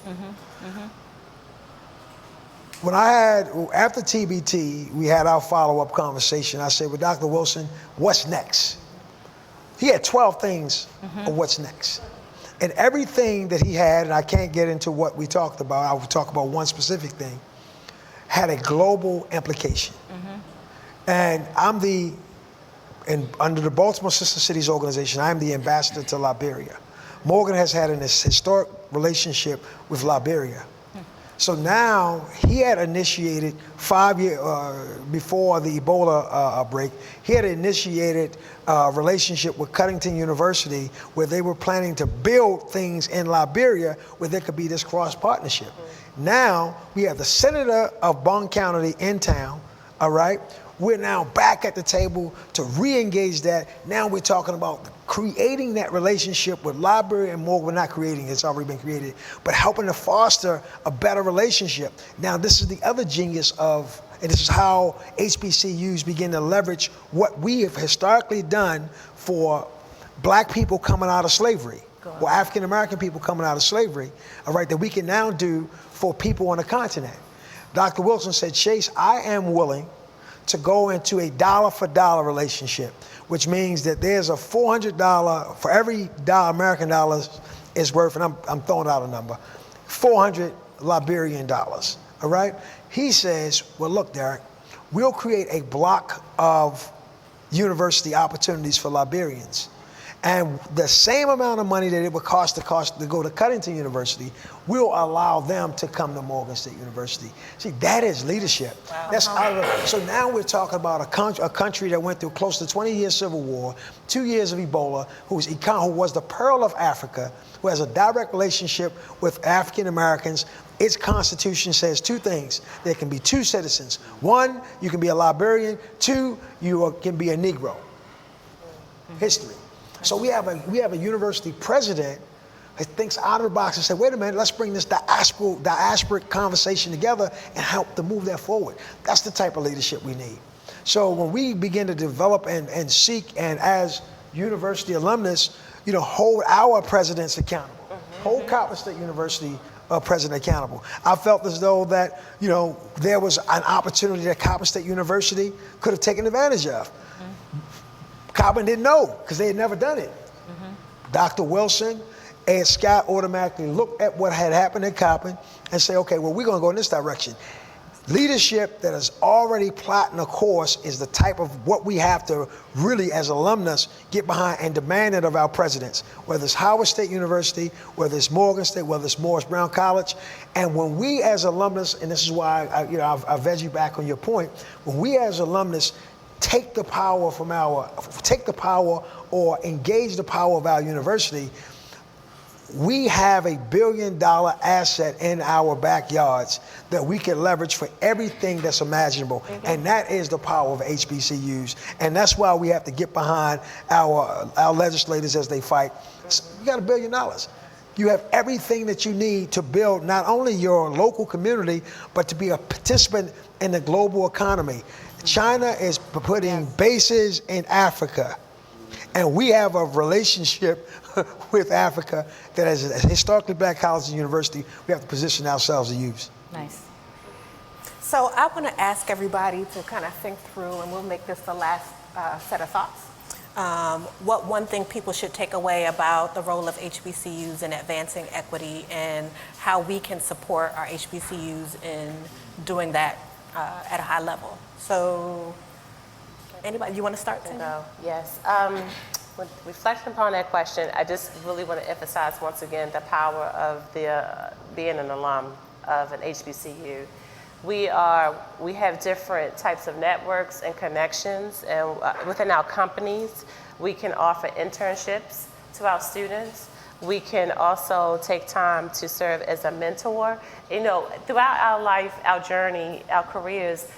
When after TBT, we had our follow-up conversation. I said, well, Dr. Wilson, what's next? he had 12 things of what's next. And everything that he had, and I can't get into what we talked about, I will talk about one specific thing, had a global implication. And under the Baltimore Sister Cities organization, I'm the ambassador to Liberia. Morgan has had an historic relationship with Liberia. So now he had initiated 5 years before the Ebola outbreak, he had initiated a relationship with Cuttington University where they were planning to build things in Liberia where there could be this cross partnership. Now we have the senator of Bond County in town, all right? We're now back at the table to re-engage that. Now we're talking about creating that relationship with Liberia and Morgan. We're not creating it, it's already been created, but helping to foster a better relationship. Now this is the other genius of, and this is how HBCUs begin to leverage what we have historically done for black people coming out of slavery, or African American people coming out of slavery, all right, that we can now do for people on the continent. Dr. Wilson said, Chase, I am willing to go into a dollar for dollar relationship, which means that there's a $400, for every American dollars is worth, and I'm throwing out a number, 400 Liberian dollars, all right? He says, well, look, Derek, we'll create a block of university opportunities for Liberians. And the same amount of money that it would cost to go to Cuttington University, we'll allow them to come to Morgan State University. See, that is leadership. Wow. That's so now we're talking about a country that went through close to 20 years civil war, 2 years of Ebola, who was the pearl of Africa, who has a direct relationship with African Americans. Its constitution says two things. There can be two citizens. One, you can be a Liberian. Two, you can be a Negro. History. So we have a university president that thinks out of the box and said, wait a minute, let's bring this diasporic conversation together and help to move that forward. That's the type of leadership we need. So when we begin to develop and seek, and as university alumnus, hold our presidents accountable, hold Coppin State University president accountable. I felt as though that, there was an opportunity that Coppin State University could have taken advantage of. Coppin didn't know because they had never done it. Dr. Wilson and Scott automatically looked at what had happened at Coppin and say, okay, well, we're going to go in this direction. Leadership that is already plotting a course is the type of what we have to really, as alumnus, get behind and demand it of our presidents, whether it's Howard State University, whether it's Morgan State, whether it's Morris Brown College. And when we as alumnus, and this is why I veg you back on your point, when we as alumnus take the power or engage the power of our university, we have $1 billion asset in our backyards that we can leverage for everything that's imaginable. And that is the power of HBCUs. And that's why we have to get behind our legislators as they fight. You got $1 billion. You have everything that you need to build not only your local community, but to be a participant in the global economy. China is putting bases in Africa, and we have a relationship with Africa that as a historically black college and university, we have to position ourselves to use. Nice. So I want to ask everybody to kind of think through, and we'll make this the last set of thoughts. What one thing people should take away about the role of HBCUs in advancing equity and how we can support our HBCUs in doing that at a high level. So, anybody, you want to start? Yes. When reflecting upon that question, I just really want to emphasize once again the power of being an alum of an HBCU. We have different types of networks and connections, and within our companies, we can offer internships to our students. We can also take time to serve as a mentor. Throughout our life, our journey, our careers,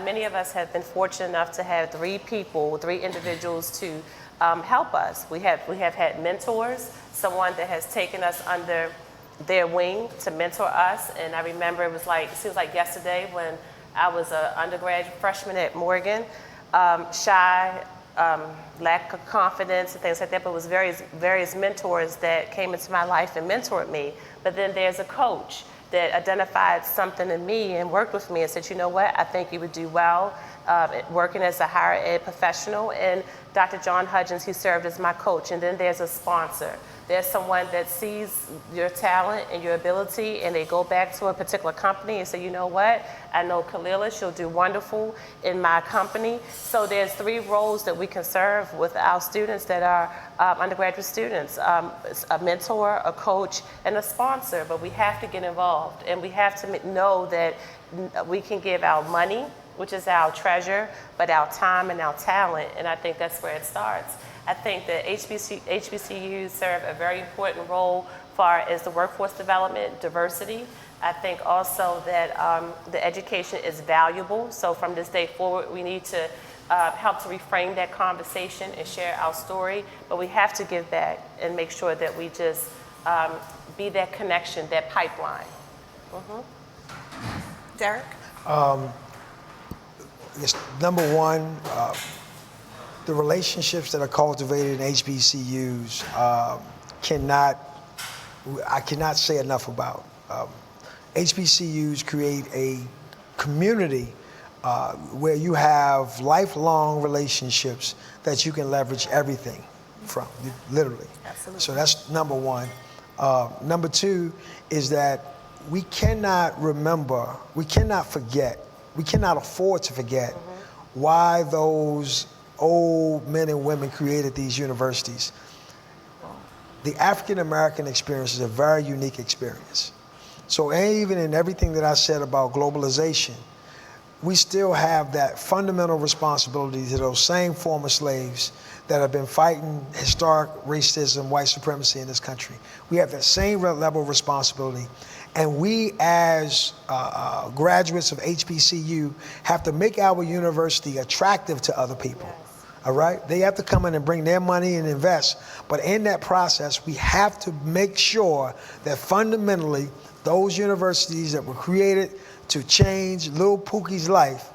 many of us have been fortunate enough to have three individuals to help us. We have had mentors, someone that has taken us under their wing to mentor us. And I remember it seems like yesterday when I was an undergraduate freshman at Morgan, shy, lack of confidence and things like that, but it was various mentors that came into my life and mentored me. But then there's a coach that identified something in me and worked with me and said, you know what, I think you would do well working as a higher ed professional, and Dr. John Hudgens, he served as my coach. And then there's a sponsor. There's someone that sees your talent and your ability, and they go back to a particular company and say, you know what, I know Khalilah, she'll do wonderful in my company. So there's 3 roles that we can serve with our students that are undergraduate students, a mentor, a coach, and a sponsor. But we have to get involved, and we have to know that we can give our money, which is our treasure, but our time and our talent, and I think that's where it starts. I think that HBCUs serve a very important role far as the workforce development, diversity. I think also that the education is valuable. So from this day forward, we need to help to reframe that conversation and share our story. But we have to give back and make sure that we just be that connection, that pipeline. Derek? Yes, number one, the relationships that are cultivated in HBCUs I cannot say enough about. HBCUs create a community where you have lifelong relationships that you can leverage everything from, literally. Absolutely. So that's number one. Number two is that we cannot forget, we cannot afford to forget why those old men and women created these universities. The African American experience is a very unique experience. So even in everything that I said about globalization, we still have that fundamental responsibility to those same former slaves that have been fighting historic racism, white supremacy in this country. We have that same level of responsibility. And we as graduates of HBCU have to make our university attractive to other people. Yes. All right? They have to come in and bring their money and invest. But in that process, we have to make sure that fundamentally those universities that were created to change Little Pookie's life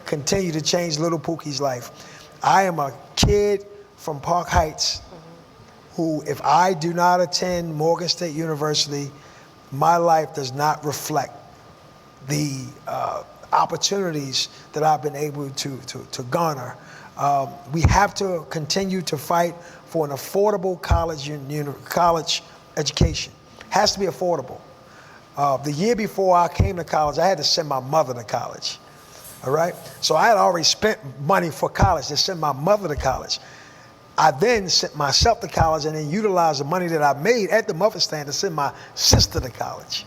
continue to change Little Pookie's life. I am a kid from Park Heights who, if I do not attend Morgan State University, my life does not reflect the opportunities that I've been able to garner. We have to continue to fight for an affordable college education. It has to be affordable. The year before I came to college, I had to send my mother to college. All right? So I had already spent money for college to send my mother to college. I then sent myself to college and then utilized the money that I made at the muffin stand to send my sister to college.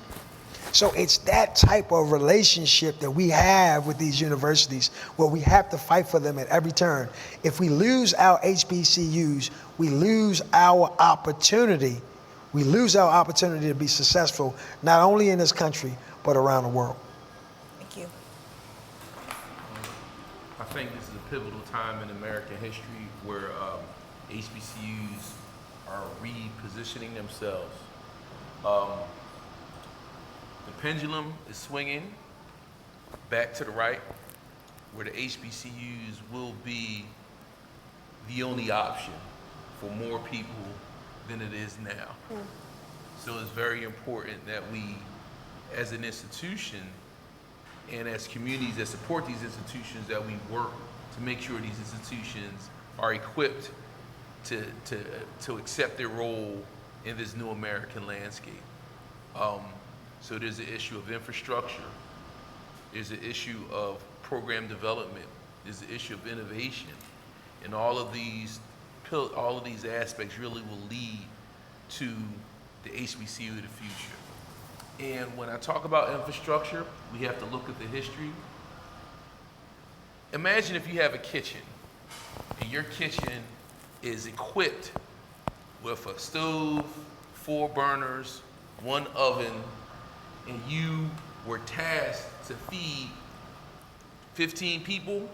So it's that type of relationship that we have with these universities where we have to fight for them at every turn. If we lose our HBCUs, we lose our opportunity. We lose our opportunity to be successful, not only in this country, but around the world. Thank you. I think this is a pivotal time in American history where HBCUs are repositioning themselves. The pendulum is swinging back to the right, where the HBCUs will be the only option for more people than it is now. So it's very important that we, as an institution, and as communities that support these institutions, that we work to make sure these institutions are equipped to accept their role in this new American landscape. So there's an issue of infrastructure, there's an issue of program development, there's an issue of innovation, and all of these aspects really will lead to the HBCU of the future. And when I talk about infrastructure, we have to look at the history. Imagine if you have a kitchen, and your kitchen is equipped with a stove, 4 burners, 1 oven, and you were tasked to feed 15 people,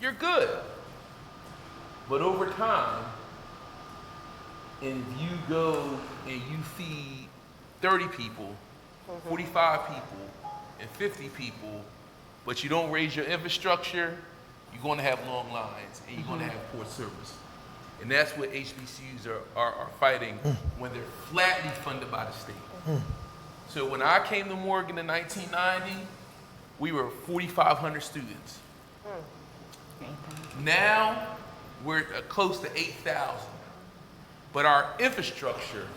you're good. But over time, and if you go and you feed 30 people, 45 people, and 50 people, but you don't raise your infrastructure, you're going to have long lines and you're going to have poor service. And that's what HBCUs are fighting when they're flatly funded by the state. So when I came to Morgan in 1990, we were 4,500 students. Now we're close to 8,000, but our infrastructure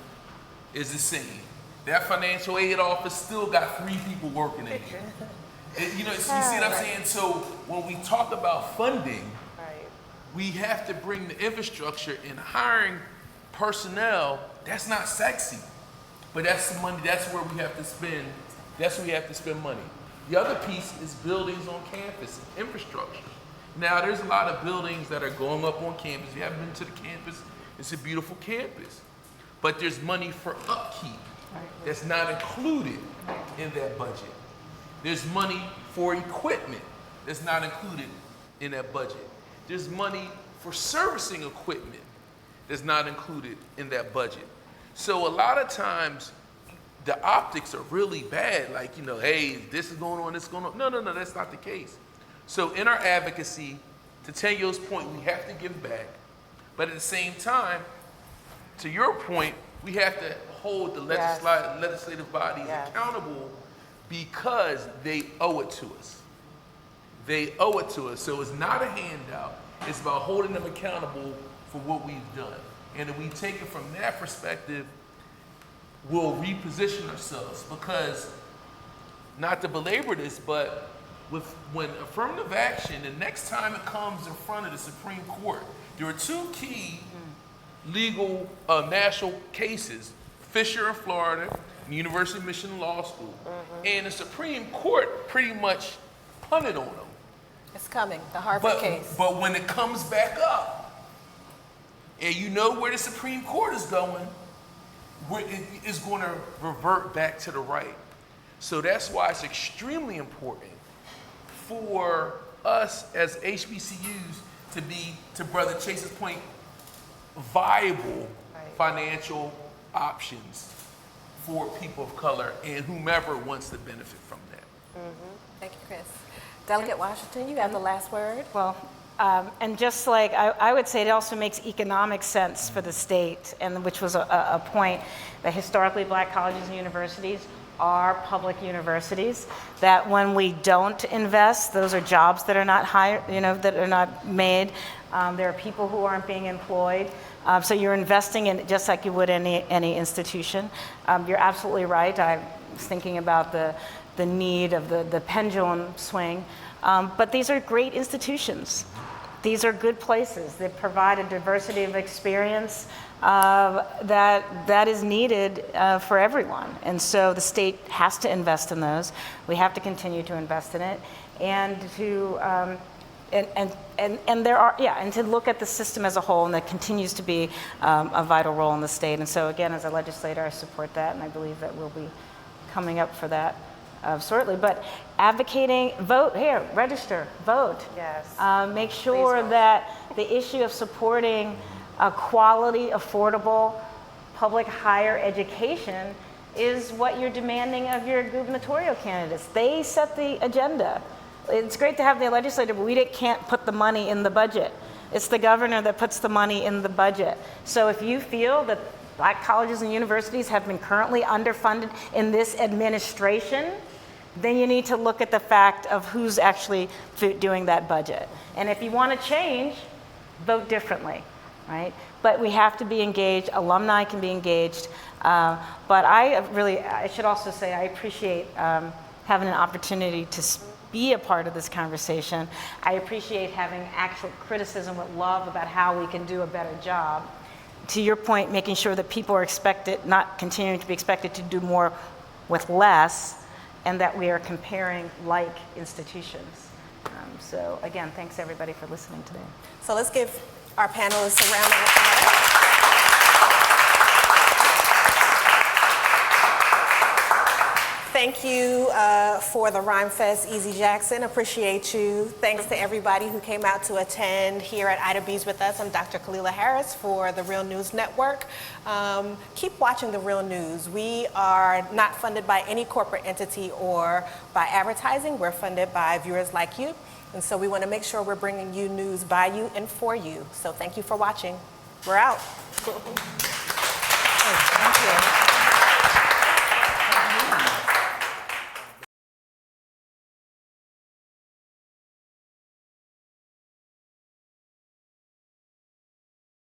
is the same. That financial aid office still got 3 people working in here. You know, you see what I'm saying? So when we talk about funding, we have to bring the infrastructure and hiring personnel. That's not sexy, but that's the money. That's where we have to spend. That's where we have to spend money. The other piece is buildings on campus, infrastructure. Now, there's a lot of buildings that are going up on campus. If you haven't been to the campus, it's a beautiful campus. But there's money for upkeep that's not included in that budget. There's money for equipment that's not included in that budget. There's money for servicing equipment that's not included in that budget. So a lot of times, the optics are really bad. Like, you know, hey, this is going on, this is going on. No, that's not the case. So in our advocacy, to Tenyo's point, we have to give back. But at the same time, to your point, we have to hold the legislative bodies accountable because they owe it to us. They owe it to us. So it's not a handout. It's about holding them accountable for what we've done. And if we take it from that perspective, we'll reposition ourselves because, not to belabor this, but when affirmative action, the next time it comes in front of the Supreme Court, there are 2 key legal national cases, Fisher in Florida, and University of Michigan Law School. And the Supreme Court pretty much punted on them. It's coming, the Harvard case. But when it comes back up, and you know where the Supreme Court is going, it's going to revert back to the right. So that's why it's extremely important for us as HBCUs to be, to Brother Chase's point, viable financial options for people of color and whomever wants to benefit from that. Thank you, Chris. Delegate Washington, you have the last word. Well, and just like I would say, it also makes economic sense for the state, and which was a point that historically Black colleges and universities are public universities. That when we don't invest, those are jobs that are not hired, that are not made. There are people who aren't being employed. So you're investing in it just like you would any institution. You're absolutely right. I was thinking about the need of the pendulum swing. But these are great institutions. These are good places. They provide a diversity of experience that is needed for everyone. And so the state has to invest in those. We have to continue to invest in it, and to and there are and to look at the system as a whole, and that continues to be a vital role in the state. And so again, as a legislator, I support that, and I believe that we'll be coming up for that shortly. But advocating, vote here, register, vote. Yes. Make sure that the issue of supporting a quality, affordable public higher education is what you're demanding of your gubernatorial candidates. They set the agenda. It's great to have the legislature, but we can't put the money in the budget. It's the governor that puts the money in the budget. So if you feel that Black colleges and universities have been currently underfunded in this administration, then you need to look at the fact of who's actually doing that budget. And if you want to change, vote differently, right? But we have to be engaged. Alumni can be engaged. But I should also say I appreciate having an opportunity to be a part of this conversation. I appreciate having actual criticism with love about how we can do a better job. To your point, making sure that people are expected, not continuing to be expected to do more with less, and that we are comparing like institutions. So again, thanks everybody for listening today. So let's give our panelists a round of applause. Thank you for the Rhyme Fest, Easy Jackson. Appreciate you. Thanks to everybody who came out to attend here at Ida B's with us. I'm Dr. Khalilah Harris for the Real News Network. Keep watching the Real News. We are not funded by any corporate entity or by advertising. We're funded by viewers like you. And so we want to make sure we're bringing you news by you and for you. So thank you for watching. We're out. Thank you.